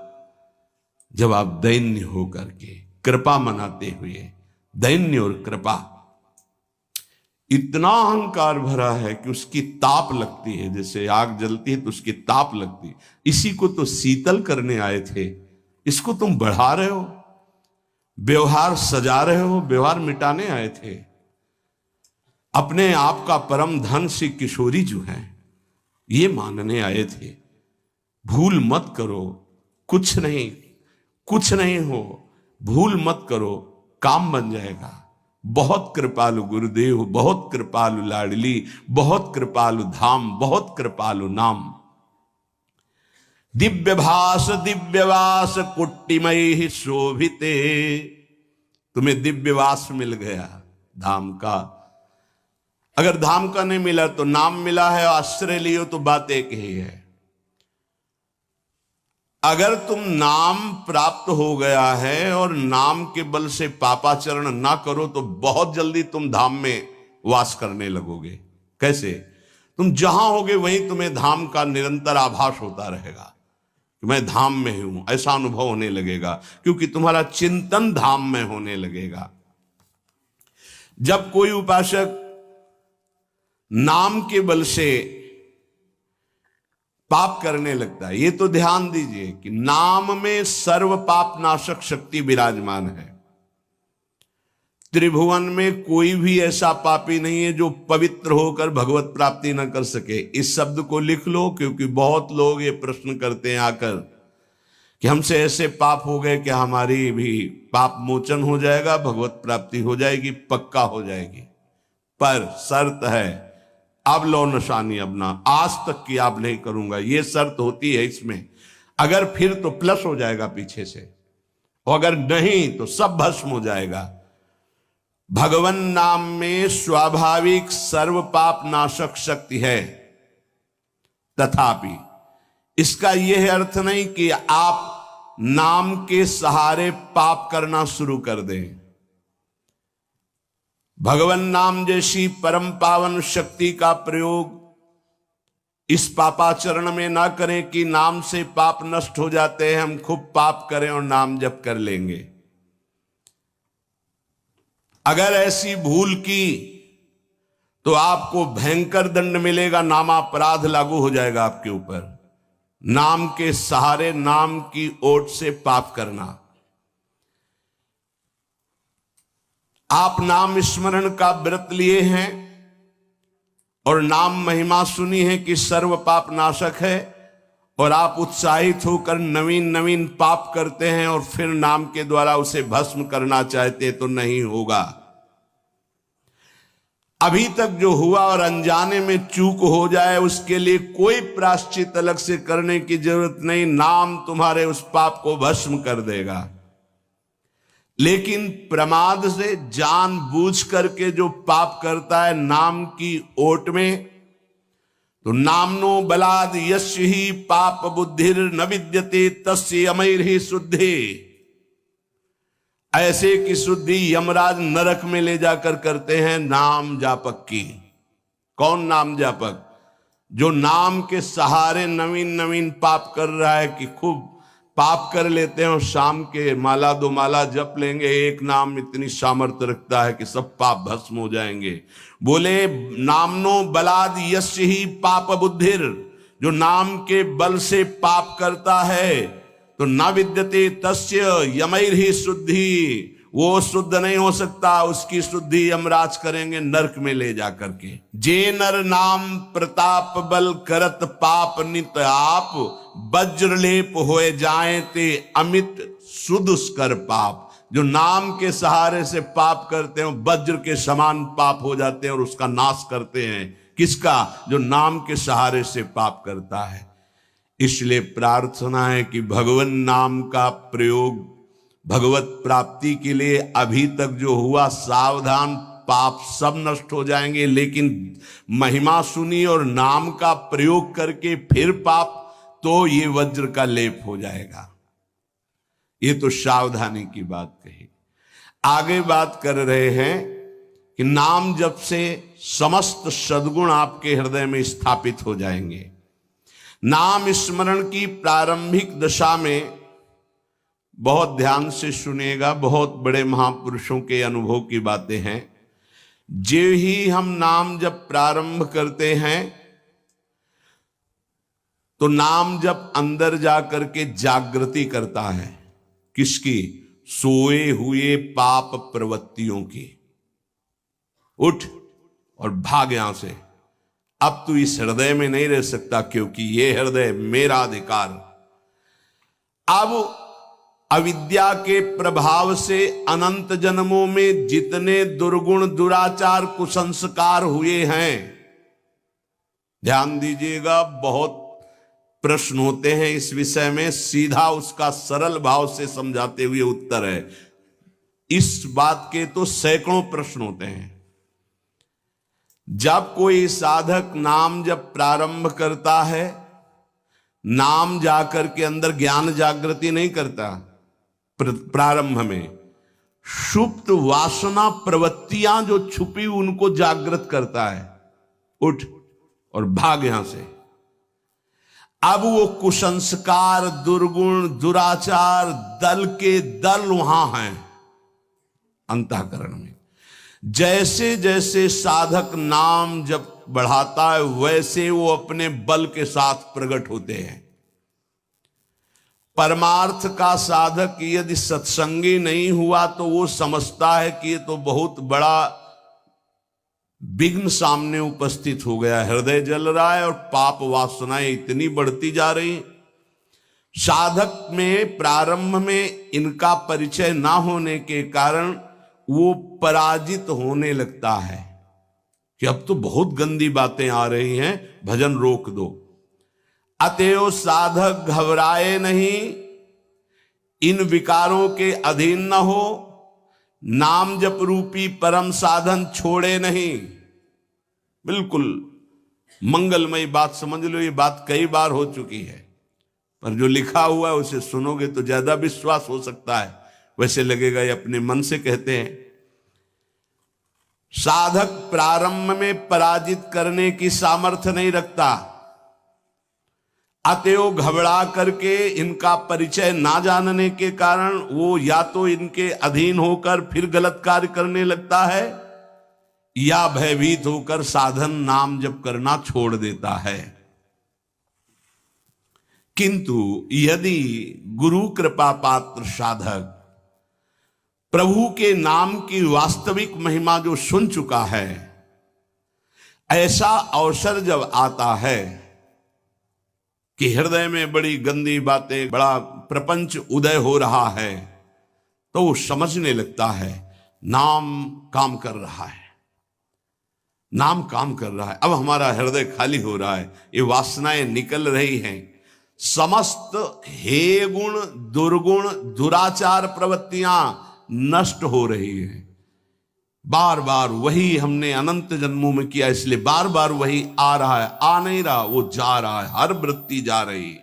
जब आप दैन्य होकर के कृपा मनाते हुए, दैन्य और कृपा, इतना अहंकार भरा है कि उसकी ताप लगती है, जैसे आग जलती है तो उसकी ताप लगती है। इसी को तो शीतल करने आए थे, इसको तुम बढ़ा रहे हो, व्यवहार सजा रहे हो, व्यवहार मिटाने आए थे। अपने आप का परम धन श्री किशोरी जो है ये मानने आए थे। भूल मत करो, कुछ नहीं हो, भूल मत करो, काम बन जाएगा। बहुत कृपालु गुरुदेव, बहुत कृपालु लाडली, बहुत कृपालु धाम, बहुत कृपालु नाम। दिव्यभास दिव्यवास कुट्टिमय शोभिते, तुम्हें दिव्यवास मिल गया धाम का। अगर धाम का नहीं मिला तो नाम मिला है, आश्रय लियो तो बात एक ही है। अगर तुम नाम प्राप्त हो गया है और नाम के बल से पापाचरण ना करो तो बहुत जल्दी तुम धाम में वास करने लगोगे। कैसे? तुम जहां होगे वहीं तुम्हें धाम का निरंतर आभास होता रहेगा कि मैं धाम में हूं, ऐसा अनुभव होने लगेगा, क्योंकि तुम्हारा चिंतन धाम में होने लगेगा। जब कोई उपासक नाम के बल से पाप करने लगता है, ये तो ध्यान दीजिए कि नाम में सर्व पाप नाशक शक्ति विराजमान है। त्रिभुवन में कोई भी ऐसा पापी नहीं है जो पवित्र होकर भगवत प्राप्ति न कर सके। इस शब्द को लिख लो, क्योंकि बहुत लोग ये प्रश्न करते हैं आकर कि हमसे ऐसे पाप हो गए कि हमारी भी पाप मोचन हो जाएगा, भगवत प्राप्ति हो जाएगी, पक्का हो जाएगी। पर शर्त है, अब लो निशानी अपना, आज तक की आप नहीं करूंगा, ये शर्त होती है इसमें। अगर फिर तो प्लस हो जाएगा पीछे से, और अगर नहीं तो सब भस्म हो जाएगा। भगवान नाम में स्वाभाविक सर्व पाप नाशक शक्ति है, तथापि इसका यह अर्थ नहीं कि आप नाम के सहारे पाप करना शुरू कर दें। भगवान नाम जैसी परम पावन शक्ति का प्रयोग इस पापाचरण में ना करें कि नाम से पाप नष्ट हो जाते हैं, हम खूब पाप करें और नाम जप कर लेंगे। अगर ऐसी भूल की तो आपको भयंकर दंड मिलेगा, नामापराध लागू हो जाएगा आपके ऊपर। नाम के सहारे, नाम की ओट से पाप करना। आप नाम स्मरण का व्रत लिए हैं और नाम महिमा सुनी है कि सर्व पाप नाशक है, और आप उत्साहित होकर नवीन नवीन पाप करते हैं और फिर नाम के द्वारा उसे भस्म करना चाहते तो नहीं होगा। अभी तक जो हुआ और अनजाने में चूक हो जाए उसके लिए कोई प्रायश्चित अलग से करने की जरूरत नहीं, नाम तुम्हारे उस पाप को भस्म कर देगा। लेकिन प्रमाद से जानबूझ करके जो पाप करता है नाम की ओट में, तो नामनो बलाद यस्य ही पाप बुद्धिर न विद्यते तस्य अमैर ही शुद्धि। ऐसे की शुद्धि यमराज नरक में ले जाकर करते हैं नाम जापक की। कौन नाम जापक? जो नाम के सहारे नवीन नवीन पाप कर रहा है, कि खूब पाप कर लेते हैं और शाम के माला दो माला जप लेंगे, एक नाम इतनी सामर्थ्य रखता है कि सब पाप भस्म हो जाएंगे। बोले नामनो बलाद यस्य ही पाप बुद्धिर, जो नाम के बल से पाप करता है तो न विद्यते तस्य यमैर ही शुद्धि, वो शुद्ध नहीं हो सकता, उसकी शुद्धि यमराज करेंगे नरक में ले जा करके। जे नर नाम प्रताप बल करत पाप नित आप, वज्र लेप होए जाए ते अमित सुदुष्कर पाप। जो नाम के सहारे से पाप करते हैं वज्र के समान पाप हो जाते हैं और उसका नाश करते हैं। किसका? जो नाम के सहारे से पाप करता है। इसलिए प्रार्थना है कि भगवान नाम का प्रयोग भगवत प्राप्ति के लिए अभी तक जो हुआ, सावधान, पाप सब नष्ट हो जाएंगे। लेकिन महिमा सुनी और नाम का प्रयोग करके फिर पाप, तो ये वज्र का लेप हो जाएगा। ये तो सावधानी की बात कही। आगे बात कर रहे हैं कि नाम जप से समस्त सद्गुण आपके हृदय में स्थापित हो जाएंगे। नाम स्मरण की प्रारंभिक दशा में, बहुत ध्यान से सुनिएगा, बहुत बड़े महापुरुषों के अनुभव की बातें हैं। जो ही हम नाम जब प्रारंभ करते हैं तो नाम जब अंदर जाकर के जागृति करता है। किसकी? सोए हुए पाप प्रवृत्तियों की। उठ और भाग यहां से, अब तू इस हृदय में नहीं रह सकता, क्योंकि ये हृदय मेरा अधिकार। अब अविद्या के प्रभाव से अनंत जन्मों में जितने दुर्गुण, दुराचार, कुसंस्कार हुए हैं, ध्यान दीजिएगा, बहुत प्रश्न होते हैं इस विषय में, सीधा उसका सरल भाव से समझाते हुए उत्तर है। इस बात के तो सैकड़ों प्रश्न होते हैं। जब कोई साधक नाम जब प्रारंभ करता है, नाम जाकर के अंदर ज्ञान जागृति नहीं करता। प्रारंभ में सुप्त वासना प्रवृत्तियां जो छुपी उनको जागृत करता है। उठ और भाग यहां से। अब वो कुसंस्कार, दुर्गुण, दुराचार दल के दल वहां हैं अंतःकरण में। जैसे जैसे साधक नाम जब बढ़ाता है, वैसे वो अपने बल के साथ प्रकट होते हैं। परमार्थ का साधक यदि सत्संगी नहीं हुआ तो वो समझता है कि ये तो बहुत बड़ा विघ्न सामने उपस्थित हो गया, हृदय जल रहा है और पाप वासनाएं इतनी बढ़ती जा रही। साधक में प्रारंभ में इनका परिचय ना होने के कारण वो पराजित होने लगता है कि अब तो बहुत गंदी बातें आ रही हैं, भजन रोक दो। अतएव साधक घबराए नहीं, इन विकारों के अधीन न हो, नाम जप रूपी परम साधन छोड़े नहीं। बिल्कुल मंगलमयी बात समझ लो, ये बात कई बार हो चुकी है, पर जो लिखा हुआ है उसे सुनोगे तो ज्यादा विश्वास हो सकता है। वैसे लगेगा ये अपने मन से कहते हैं। साधक प्रारंभ में पराजित करने की सामर्थ्य नहीं रखता, अतएव घबरा करके इनका परिचय ना जानने के कारण वो या तो इनके अधीन होकर फिर गलत कार्य करने लगता है, या भयभीत होकर साधन नाम जप करना छोड़ देता है। किंतु यदि गुरु कृपा पात्र साधक प्रभु के नाम की वास्तविक महिमा जो सुन चुका है, ऐसा अवसर जब आता है कि हृदय में बड़ी गंदी बातें, बड़ा प्रपंच उदय हो रहा है, तो वो समझने लगता है नाम काम कर रहा है, नाम काम कर रहा है। अब हमारा हृदय खाली हो रहा है, ये वासनाएं निकल रही हैं, समस्त हे गुण, दुर्गुण, दुराचार प्रवृत्तियां नष्ट हो रही हैं। बार बार वही हमने अनंत जन्मों में किया, इसलिए बार बार वही आ रहा है, आ नहीं रहा, वो जा रहा है, हर वृत्ति जा रही।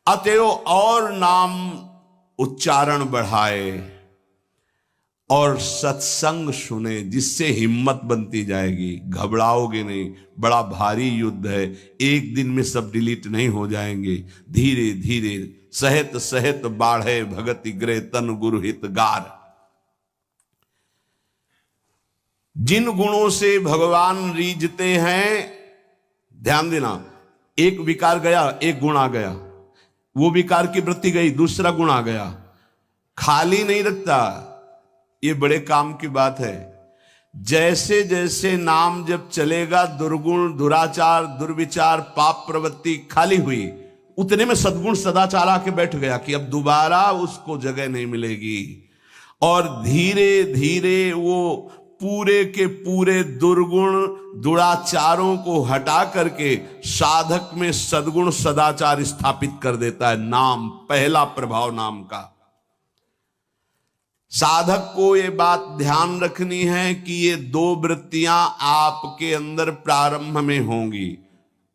अतएव और नाम उच्चारण बढ़ाए और सत्संग सुने, जिससे हिम्मत बनती जाएगी, घबराओगे नहीं। बड़ा भारी युद्ध है, एक दिन में सब डिलीट नहीं हो जाएंगे, धीरे धीरे सहत सहत बाढ़े भगति ग्रह तन गुरु हितगार। जिन गुणों से भगवान रीझते हैं, ध्यान देना, एक विकार गया, एक गुण आ गया, वो विकार की वृत्ति गई, दूसरा गुण आ गया। खाली नहीं रखता, ये बड़े काम की बात है। जैसे जैसे नाम जब चलेगा, दुर्गुण, दुराचार, दुर्विचार, पाप प्रवृत्ति खाली हुई, उतने में सद्गुण सदाचार आके बैठ गया कि अब दोबारा उसको जगह नहीं मिलेगी। और धीरे धीरे वो पूरे के पूरे दुर्गुण दुराचारों को हटा करके साधक में सद्गुण सदाचार स्थापित कर देता है। नाम, पहला प्रभाव नाम का। साधक को ये बात ध्यान रखनी है कि ये दो वृत्तियां आपके अंदर प्रारंभ में होंगी,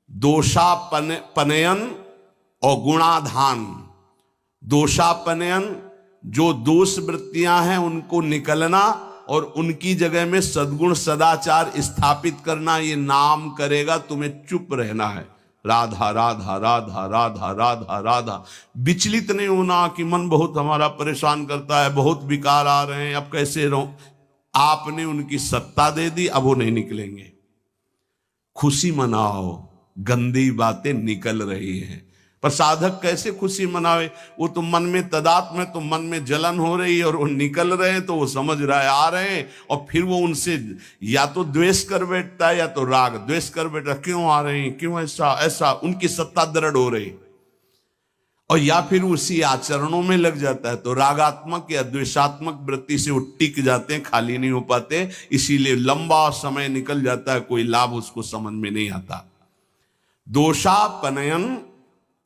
दोषापनयन और गुणाधान। दोषापनयन, जो दोष वृत्तियां हैं उनको निकलना और उनकी जगह में सद्गुण सदाचार स्थापित करना, ये नाम करेगा। तुम्हें चुप रहना है, राधा राधा राधा राधा राधा राधा। विचलित नहीं होना कि मन बहुत हमारा परेशान करता है, बहुत विकार आ रहे हैं, अब कैसे रहूं। आपने उनकी सत्ता दे दी, अब वो नहीं निकलेंगे। खुशी मनाओ, गंदी बातें निकल रही हैं। पर साधक कैसे खुशी मनावे? वो तो मन में तदात्म है, तो मन में जलन हो रही है और वो निकल रहे हैं तो वो समझ रहा है आ रहे हैं, और फिर वो उनसे या तो द्वेष कर बैठता है या तो राग। द्वेष कर बैठता, क्यों आ रहे हैं, क्यों ऐसा ऐसा, उनकी सत्ता दृढ़ हो रही। और या फिर उसी आचरणों में लग जाता है, तो रागात्मक या द्वेषात्मक वृत्ति से वो टिक जाते हैं, खाली नहीं हो पाते। इसीलिए लंबा समय निकल जाता है, कोई लाभ उसको समझ में नहीं आता। दोषापनयन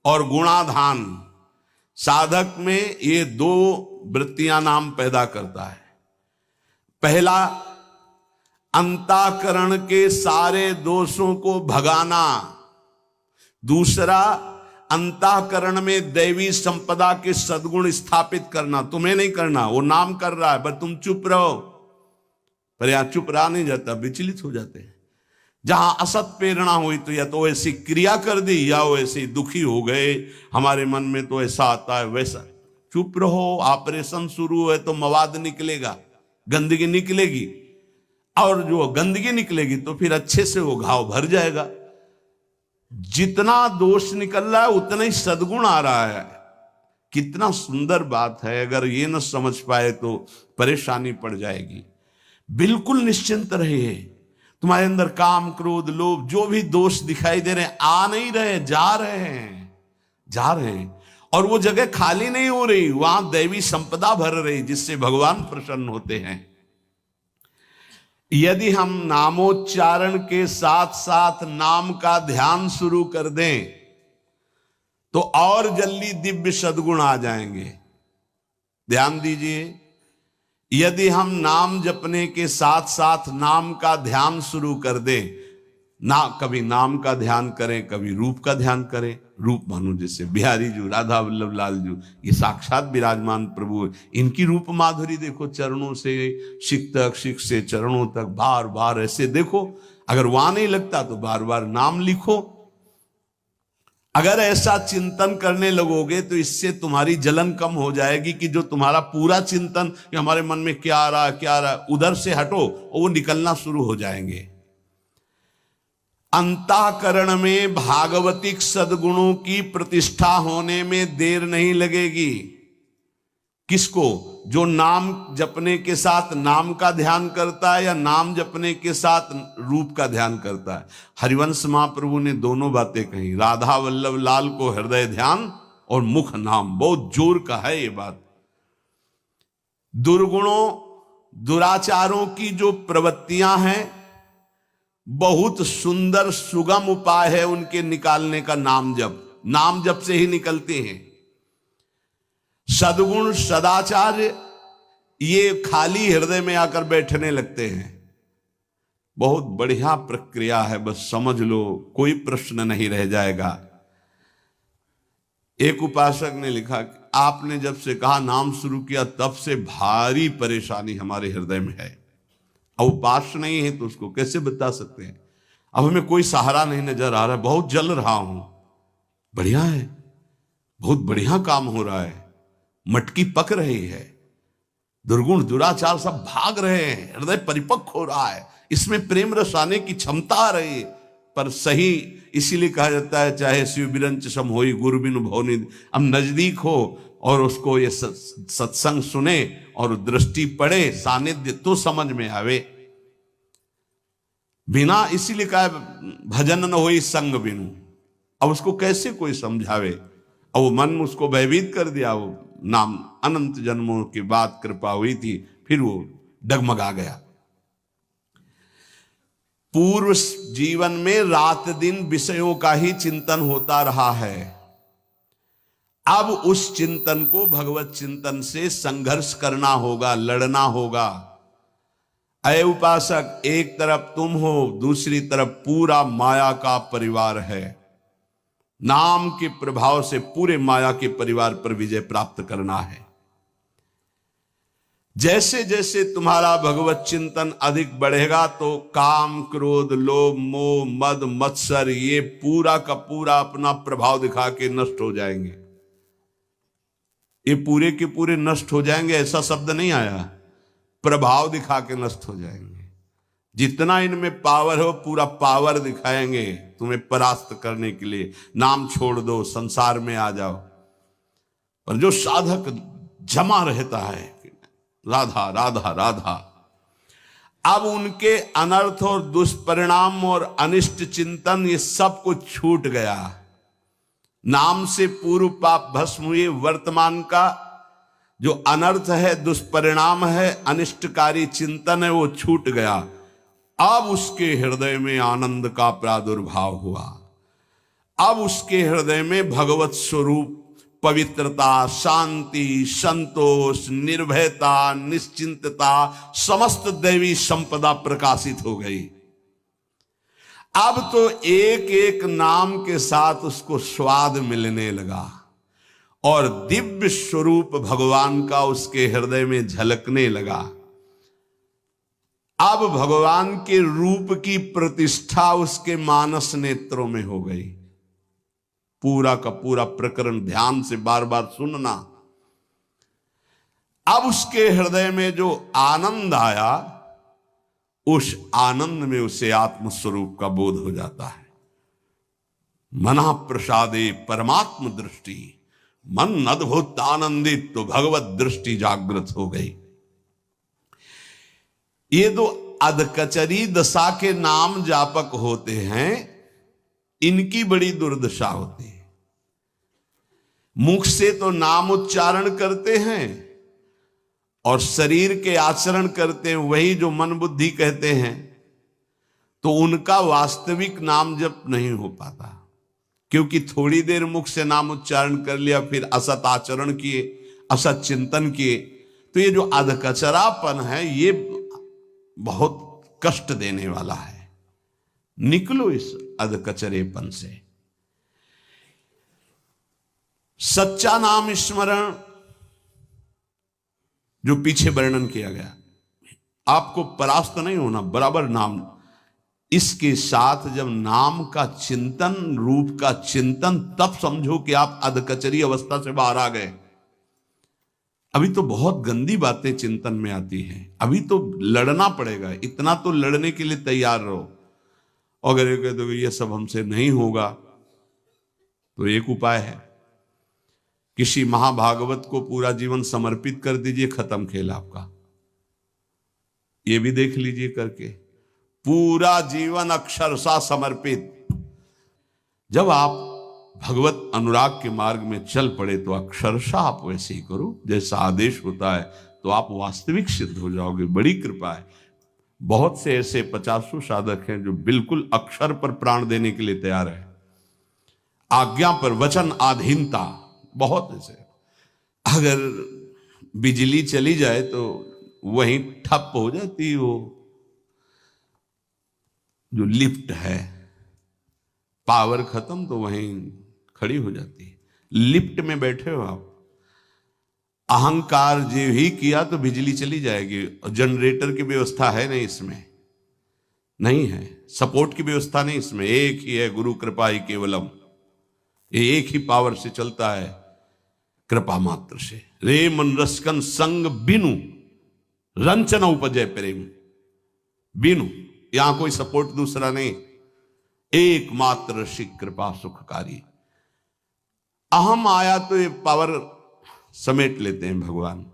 और गुणाधान, साधक में ये दो वृत्तियां नाम पैदा करता है। पहला, अंतःकरण के सारे दोषों को भगाना। दूसरा, अंतःकरण में दैवी संपदा के सद्गुण स्थापित करना। तुम्हें नहीं करना, वो नाम कर रहा है, पर तुम चुप रहो। पर यहां चुप रहा नहीं जाता, विचलित हो जाते हैं। जहां असत प्रेरणा हुई तो या तो ऐसी क्रिया कर दी या वो ऐसे दुखी हो गए, हमारे मन में तो ऐसा आता है वैसा। चुप रहो, ऑपरेशन शुरू है तो मवाद निकलेगा, गंदगी निकलेगी, और जो गंदगी निकलेगी तो फिर अच्छे से वो घाव भर जाएगा। जितना दोष निकल रहा है उतना ही सद्गुण आ रहा है। कितना सुंदर बात है। अगर ये न समझ पाए तो परेशानी पड़ जाएगी। बिल्कुल निश्चिंत रहिए, तुम्हारे अंदर काम, क्रोध, लोभ, जो भी दोष दिखाई दे रहे हैं, आ नहीं रहे, जा रहे हैं, जा रहे हैं। और वो जगह खाली नहीं हो रही, वहां दैवी संपदा भर रही, जिससे भगवान प्रसन्न होते हैं। यदि हम नामोच्चारण के साथ साथ नाम का ध्यान शुरू कर दें तो और जल्दी दिव्य सद्गुण आ जाएंगे। ध्यान दीजिए, यदि हम नाम जपने के साथ साथ नाम का ध्यान शुरू कर दें, ना कभी नाम का ध्यान करें, कभी रूप का ध्यान करें। रूप मानो जैसे बिहारी जी, राधा वल्लभ लाल जी, ये साक्षात विराजमान प्रभु। इनकी रूप माधुरी देखो, चरणों से शिख तक, शिख से चरणों तक, बार बार ऐसे देखो। अगर वहां नहीं लगता तो बार बार नाम लिखो। अगर ऐसा चिंतन करने लगोगे तो इससे तुम्हारी जलन कम हो जाएगी कि जो तुम्हारा पूरा चिंतन कि हमारे मन में क्या आ रहा क्या आ रहा, उधर से हटो और वो निकलना शुरू हो जाएंगे। अंतःकरण में भागवतिक सद्गुणों की प्रतिष्ठा होने में देर नहीं लगेगी। किसको? जो नाम जपने के साथ नाम का ध्यान करता है या नाम जपने के साथ रूप का ध्यान करता है। हरिवंश महाप्रभु ने दोनों बातें कही, राधा वल्लभ लाल को हृदय ध्यान और मुख नाम। बहुत जोर का है ये बात। दुर्गुणों दुराचारों की जो प्रवृत्तियां हैं, बहुत सुंदर सुगम उपाय है उनके निकालने का नाम जप। नाम जप से ही निकलते हैं। सद्गुण सदाचार ये खाली हृदय में आकर बैठने लगते हैं। बहुत बढ़िया प्रक्रिया है, बस समझ लो, कोई प्रश्न नहीं रह जाएगा। एक उपासक ने लिखा कि आपने जब से कहा नाम शुरू किया तब से भारी परेशानी हमारे हृदय में है। अब उपास नहीं है तो उसको कैसे बता सकते हैं। अब हमें कोई सहारा नहीं नजर आ रहा है, बहुत जल रहा हूं। बढ़िया है, बहुत बढ़िया काम हो रहा है, मटकी पक रही है, दुर्गुण दुराचार सब भाग रहे हैं, हृदय परिपक्व हो रहा है, इसमें प्रेम रस आने की क्षमता आ रही है। पर सही इसीलिए कहा जाता है चाहे शिव बिरंच सम होई गुरु बिनु भव निधि। अब नजदीक हो और उसको ये सत्संग सुने और दृष्टि पड़े, सानिध्य तो समझ में आवे। बिना, इसीलिए कहा भजन न होई संग बिनु। अब उसको कैसे कोई समझावे? अब वो मन उसको भयभीत कर दिया। वो नाम अनंत जन्मों की बाद कृपा हुई थी, फिर वो डगमगा गया। पूर्व जीवन में रात दिन विषयों का ही चिंतन होता रहा है। अब उस चिंतन को भगवत चिंतन से संघर्ष करना होगा, लड़ना होगा। अय उपासक, एक तरफ तुम हो, दूसरी तरफ पूरा माया का परिवार है। नाम के प्रभाव से पूरे माया के परिवार पर विजय प्राप्त करना है। जैसे जैसे तुम्हारा भगवत चिंतन अधिक बढ़ेगा तो काम, क्रोध, लोभ, मोह, मद, मत्सर ये पूरा का पूरा अपना प्रभाव दिखा के नष्ट हो जाएंगे। ये पूरे के पूरे नष्ट हो जाएंगे ऐसा शब्द नहीं आया, प्रभाव दिखा के नष्ट हो जाएंगे। जितना इनमें पावर हो पूरा पावर दिखाएंगे तुम्हें परास्त करने के लिए। नाम छोड़ दो, संसार में आ जाओ। पर जो साधक जमा रहता है राधा राधा राधा, अब उनके अनर्थ और दुष्परिणाम और अनिष्ट चिंतन ये सब कुछ छूट गया। नाम से पूर्व पाप भस्म हुए, वर्तमान का जो अनर्थ है, दुष्परिणाम है, अनिष्टकारी चिंतन है, वो छूट गया। अब उसके हृदय में आनंद का प्रादुर्भाव हुआ। अब उसके हृदय में भगवत स्वरूप, पवित्रता, शांति, संतोष, निर्भयता, निश्चिंतता, समस्त दैवी संपदा प्रकाशित हो गई। अब तो एक एक नाम के साथ उसको स्वाद मिलने लगा और दिव्य स्वरूप भगवान का उसके हृदय में झलकने लगा। अब भगवान के रूप की प्रतिष्ठा उसके मानस नेत्रों में हो गई। पूरा का पूरा प्रकरण ध्यान से बार बार सुनना। अब उसके हृदय में जो आनंद आया, उस आनंद में उसे आत्मस्वरूप का बोध हो जाता है। मना प्रसादे परमात्म दृष्टि, मन अद्भुत आनंदित तो भगवत दृष्टि जागृत हो गई। ये दो अधकचरी दशा के नाम जापक होते हैं, इनकी बड़ी दुर्दशा होती है। मुख से तो नाम उच्चारण करते हैं और शरीर के आचरण करते हैं वही जो मन बुद्धि कहते हैं, तो उनका वास्तविक नाम जप नहीं हो पाता। क्योंकि थोड़ी देर मुख से नाम उच्चारण कर लिया, फिर असत आचरण किए, असत चिंतन किए, तो ये जो अधकचरापन है ये बहुत कष्ट देने वाला है। निकलो इस अधकचरेपन से। सच्चा नाम स्मरण जो पीछे वर्णन किया गया, आपको परास्त नहीं होना, बराबर नाम। इसके साथ जब नाम का चिंतन, रूप का चिंतन, तब समझो कि आप अधकचरी अवस्था से बाहर आ गए। अभी तो बहुत गंदी बातें चिंतन में आती हैं, अभी तो लड़ना पड़ेगा। इतना तो लड़ने के लिए तैयार रहो। अगर ये कह दो ये सब हमसे नहीं होगा, तो एक उपाय है, किसी महाभागवत को पूरा जीवन समर्पित कर दीजिए, खत्म खेल आपका। ये भी देख लीजिए करके, पूरा जीवन अक्षरशः समर्पित। जब आप भगवत अनुराग के मार्ग में चल पड़े तो अक्षरशः आप वैसे ही करो जैसा आदेश होता है, तो आप वास्तविक सिद्ध हो जाओगे। बड़ी कृपा है। बहुत से ऐसे 50 साधक हैं जो बिल्कुल अक्षर पर प्राण देने के लिए तैयार है, आज्ञा पर वचन आधीनता। बहुत ऐसे, अगर बिजली चली जाए तो वहीं ठप हो जाती है। वो जो लिफ्ट है, पावर खत्म तो वहीं खड़ी हो जाती है। लिफ्ट में बैठे हो आप, अहंकार जो ही किया तो बिजली चली जाएगी। जनरेटर की व्यवस्था है नहीं इसमें, नहीं है सपोर्ट की व्यवस्था नहीं इसमें। एक ही है, गुरु कृपा ही केवलम। ये एक ही पावर से चलता है, कृपा मात्र से। रे मन रसकन संग बिनु रंचन उपजय प्रेम। बिनु, यहां कोई सपोर्ट दूसरा नहीं, एकमात्र ऋषि कृपा सुखकारी। अहम आया तो ये पावर समेट लेते हैं भगवान।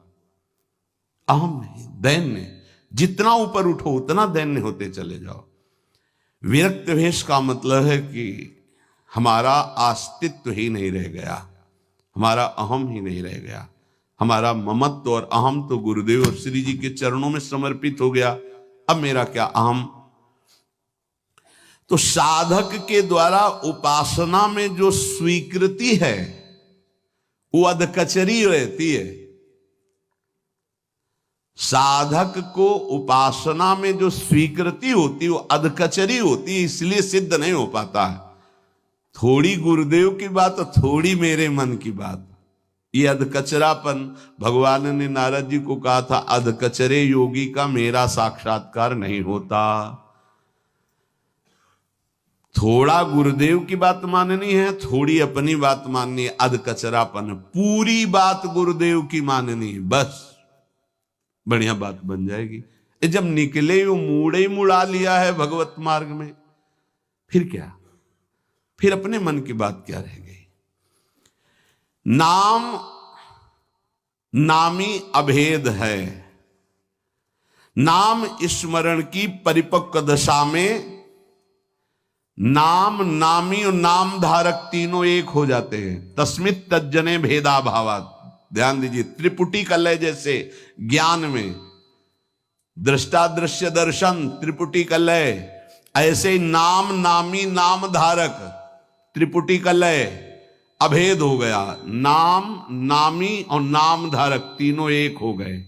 अहम नहीं, दैन्य, जितना ऊपर उठो उतना दैन्य होते चले जाओ। विरक्त भेष का मतलब है कि हमारा अस्तित्व ही नहीं रह गया, हमारा अहम ही नहीं रह गया, हमारा ममत्व और अहम तो गुरुदेव और श्री जी के चरणों में समर्पित हो गया। अब मेरा क्या अहम। तो साधक के द्वारा उपासना में जो स्वीकृति है वो अधकचरी रहती है। साधक को उपासना में जो स्वीकृति होती है वो अधकचरी होती है, इसलिए सिद्ध नहीं हो पाता है। थोड़ी गुरुदेव की बात और थोड़ी मेरे मन की बात, ये अधकचरापन। भगवान ने नारद जी को कहा था, अधकचरे योगी का मेरा साक्षात्कार नहीं होता। थोड़ा गुरुदेव की बात माननी है, थोड़ी अपनी बात माननी है, अधकचरापन। पूरी बात गुरुदेव की माननी है, बस बढ़िया बात बन जाएगी। जब निकले वो मूड़े ही मुड़ा लिया है भगवत मार्ग में, फिर क्या, फिर अपने मन की बात क्या रह गई। नाम नामी अभेद है। नाम स्मरण की परिपक्व दशा में नाम, नामी और नाम धारक तीनों एक हो जाते हैं। तस्मित तज्जने भेदा भावात। ध्यान दीजिए, त्रिपुटी कलय जैसे ज्ञान में दृष्टा दृश्य दर्शन त्रिपुटी कलय, ऐसे नाम नामी नाम धारक त्रिपुटी कलय अभेद हो गया। नाम नामी और नाम धारक तीनों एक हो गए।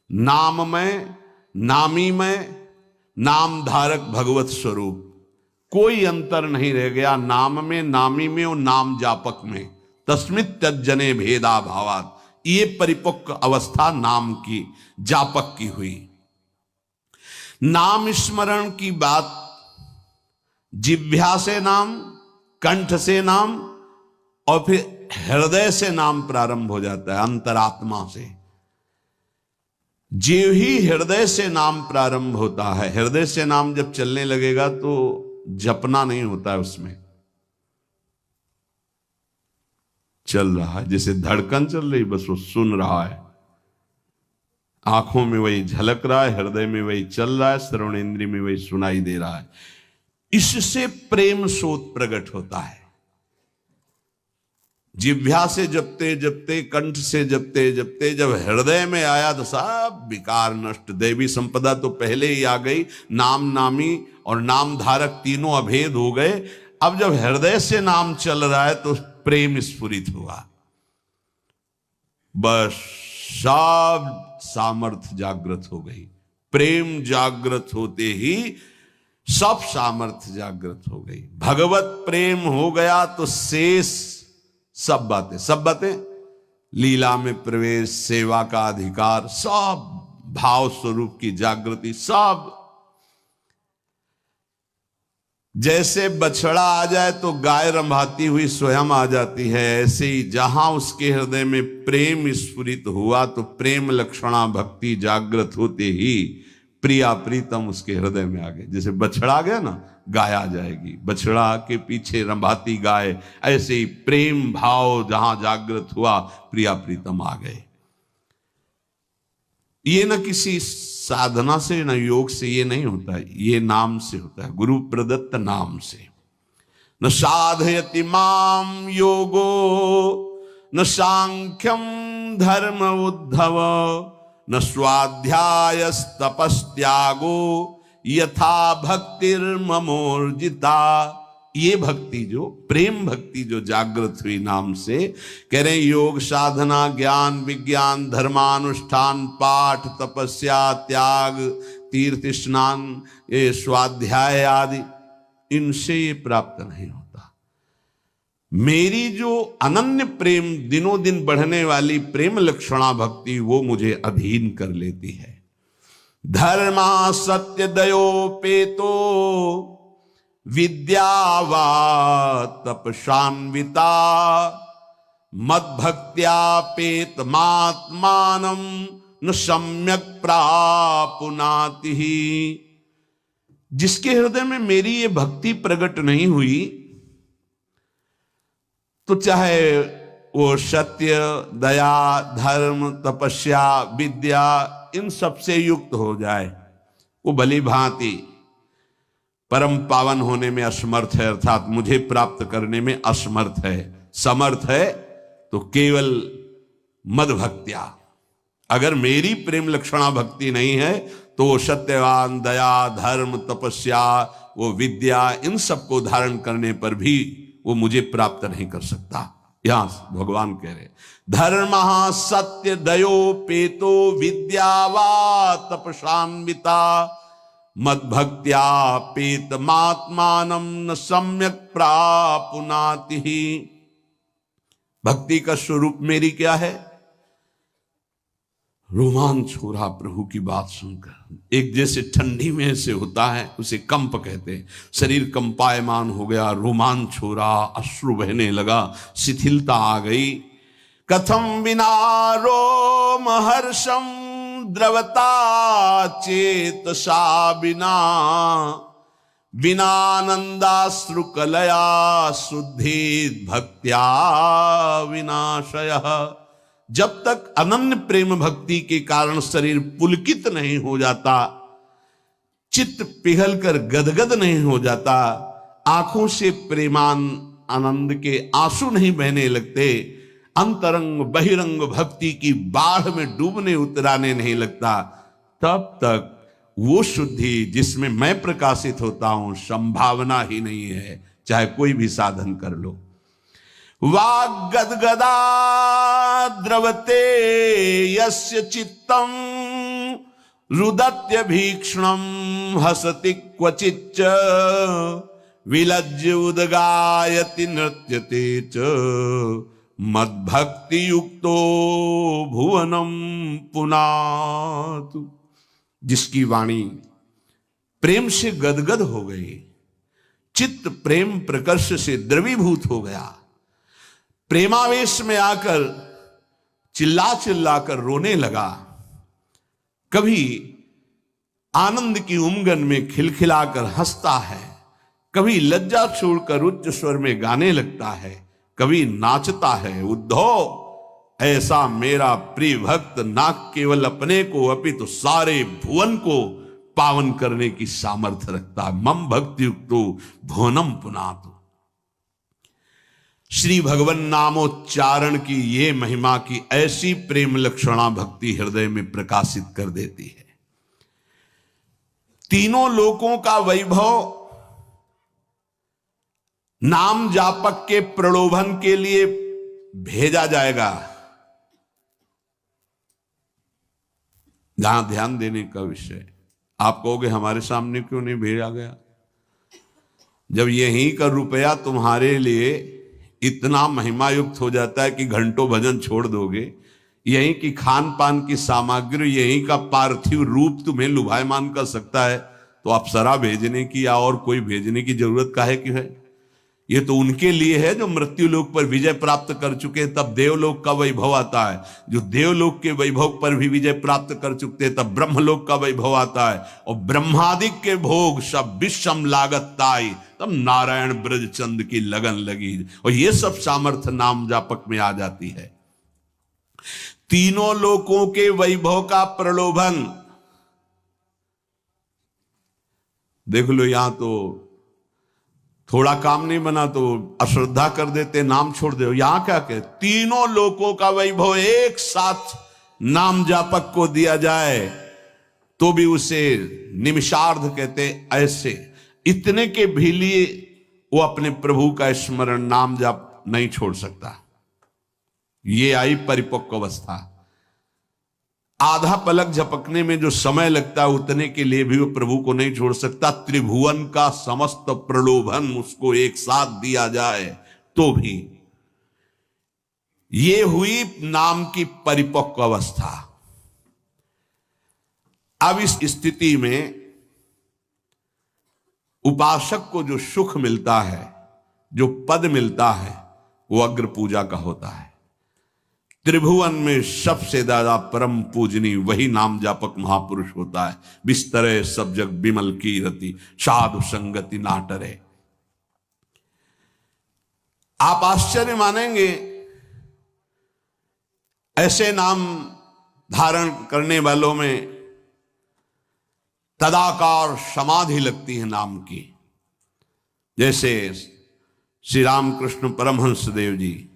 नाम में, नामी में, नाम धारक भगवत स्वरूप, कोई अंतर नहीं रह गया नाम में, नामी में और नाम जापक में। तस्मित तज्जने भेदा भावात। ये परिपक्व अवस्था नाम की, जापक की हुई। नाम स्मरण की बात जिह्वा से नाम, कंठ से नाम और फिर हृदय से नाम प्रारंभ हो जाता है, अंतरात्मा से। जीव ही हृदय से नाम प्रारंभ होता है। हृदय से नाम जब चलने लगेगा तो जपना नहीं होता है, उसमें चल रहा है, जैसे धड़कन चल रही, बस वो सुन रहा है। आंखों में वही झलक रहा है, हृदय में वही चल रहा है, श्रवण इंद्रिय में वही सुनाई दे रहा है। इससे प्रेम सोत प्रकट होता है। जिह्वा से जपते जपते, कंठ से जपते जपते जब हृदय में आया तो सब विकार नष्ट। देवी संपदा तो पहले ही आ गई, नाम नामी और नाम धारक तीनों अभेद हो गए। अब जब हृदय से नाम चल रहा है तो प्रेम स्फुरित हुआ, बस सब सामर्थ्य जागृत हो गई। प्रेम जागृत होते ही सब सामर्थ्य जागृत हो गई। भगवत प्रेम हो गया तो शेष सब बातें, लीला में प्रवेश, सेवा का अधिकार, सब भाव स्वरूप की जागृति, सब। जैसे बछड़ा आ जाए तो गाय रंभाती हुई स्वयं आ जाती है, ऐसे ही जहां उसके हृदय में प्रेम स्फुरित हुआ तो प्रेम लक्षणा भक्ति जागृत होते ही प्रिया प्रीतम उसके हृदय में आ गए। जैसे बछड़ा आ गया ना, गाय आ जाएगी, बछड़ा के पीछे रंभाती गाय, ऐसे ही प्रेम भाव जहां जागृत हुआ प्रिया प्रीतम आ गए। ये न किसी साधना से न योग से ये नहीं होता है, ये नाम से होता है, गुरु प्रदत्त नाम से। न साधयति माम योगो न सांख्यम धर्म उद्धव न स्वाध्यायस्तपस्त्यागो यथा भक्तिर्ममोर्जिता। ये भक्ति जो प्रेम भक्ति जो जागृत हुई नाम से, कह रहे योग साधना ज्ञान विज्ञान धर्मानुष्ठान पाठ तपस्या त्याग तीर्थ स्नान ये स्वाध्याय आदि, इनसे ये प्राप्त नहीं होता। मेरी जो अनन्य प्रेम दिनों दिन बढ़ने वाली प्रेम लक्षणा भक्ति वो मुझे अधीन कर लेती है। धर्मा सत्य दयोपेतो विद्यावा तपशान्विता मद्भक्त्यापेतमात्मानं न सम्यक प्रापुनाति। जिसके हृदय में मेरी ये भक्ति प्रकट नहीं हुई तो चाहे वो सत्य, दया, धर्म, तपस्या, विद्या इन सब से युक्त हो जाए, वो भली भांति परम पावन होने में असमर्थ है, अर्थात मुझे प्राप्त करने में असमर्थ है। समर्थ है तो केवल मद भक्त्या। अगर मेरी प्रेम लक्षणा भक्ति नहीं है तो वो सत्यवान, दया, धर्म, तपस्या, वो विद्या इन सबको धारण करने पर भी वो मुझे प्राप्त नहीं कर सकता। यहां भगवान कह रहे धर्म सत्य दयोपेतो विद्या वा तपसान्विता मद भक्त्या पेतमात्मानं न सम्यक प्रापुनाति। भक्ति का स्वरूप मेरी क्या है? रोमांच हो रहा प्रभु की बात सुनकर। एक जैसे ठंडी में से होता है, उसे कंप कहते हैं। शरीर कंपायमान हो गया, रोमांच हो रहा, अश्रु बहने लगा, शिथिलता आ गई। कथम विना रोम हर्षम द्रवता चेतसा बिना बिनानंदाश्रु कलया शुद्धि भक्त्या विनाशय। जब तक अनन्य प्रेम भक्ति के कारण शरीर पुलकित नहीं हो जाता, चित्त पिघल कर गदगद नहीं हो जाता, आंखों से प्रेमान आनंद के आंसू नहीं बहने लगते, अंतरंग बहिरंग भक्ति की बाढ़ में डूबने उतराने नहीं लगता, तब तक वो शुद्धि जिसमें मैं प्रकाशित होता हूं संभावना ही नहीं है, चाहे कोई भी साधन कर लो। वाग गदगदा द्रवते यस्य चित्तम रुदत्य भीक्षणम हसति क्वचिच्च विलज्य उदगायति नृत्यते च मद्भक्ति युक्तो भुवनम पुनातु। जिसकी वाणी प्रेम से गदगद हो गई, चित्त प्रेम प्रकर्ष से द्रवीभूत हो गया, प्रेमावेश में आकर चिल्ला चिल्ला कर रोने लगा, कभी आनंद की उमगन में खिलखिलाकर हंसता है, कभी लज्जा छोड़कर उच्च स्वर में गाने लगता है, कभी नाचता है। उद्धव, ऐसा मेरा प्रिय भक्त ना केवल अपने को अपितु सारे भुवन को पावन करने की सामर्थ्य रखता है। मम भक्ति युक्तो भुवनम पुनातु। श्री भगवन नामोच्चारण की ये महिमा की ऐसी प्रेम लक्षणा भक्ति हृदय में प्रकाशित कर देती है। तीनों लोकों का वैभव नाम जापक के प्रलोभन के लिए भेजा जाएगा। जहां ध्यान देने का विषय, आप कहोगे हमारे सामने क्यों नहीं भेजा गया? जब यहीं का रुपया तुम्हारे लिए इतना महिमा युक्त हो जाता है कि घंटों भजन छोड़ दोगे, यहीं की खान पान की सामग्री, यहीं का पार्थिव रूप तुम्हें लुभायमान कर सकता है, तो अप्सरा भेजने की या और कोई भेजने की जरूरत काहे की है? ये तो उनके लिए है जो मृत्यु लोक पर विजय प्राप्त कर चुके, तब देवलोक का वैभव आता है। जो देवलोक के वैभव पर भी विजय प्राप्त कर चुके, तब ब्रह्मलोक का वैभव आता है। और ब्रह्मादिक के भोग सब विषम लागत ताई, तब नारायण ब्रज चंद की लगन लगी। और ये सब सामर्थ्य नाम जापक में आ जाती है। तीनों लोकों के वैभव का प्रलोभन देख लो। यहां तो थोड़ा काम नहीं बना तो अश्रद्धा कर देते, नाम छोड़ दो। यहां क्या कहते? तीनों लोकों का वैभव एक साथ नाम जापक को दिया जाए तो भी उसे निमिषार्ध कहते। ऐसे इतने के भी लिए वो अपने प्रभु का स्मरण नाम जाप नहीं छोड़ सकता। ये आई परिपक्व अवस्था। आधा पलक झपकने में जो समय लगता है उतने के लिए भी वो प्रभु को नहीं छोड़ सकता। त्रिभुवन का समस्त प्रलोभन उसको एक साथ दिया जाए तो भी। ये हुई नाम की परिपक्व अवस्था। अब इस स्थिति में उपासक को जो सुख मिलता है, जो पद मिलता है, वो अग्र पूजा का होता है। त्रिभुवन में सबसे ज्यादा परम पूजनी वही नाम जापक महापुरुष होता है। बिस्तरे सब जग बिमल की रति, साधु संगति नाटरे। आप आश्चर्य मानेंगे, ऐसे नाम धारण करने वालों में तदाकार समाधि लगती है नाम की। जैसे श्री रामकृष्ण परमहंस देव जी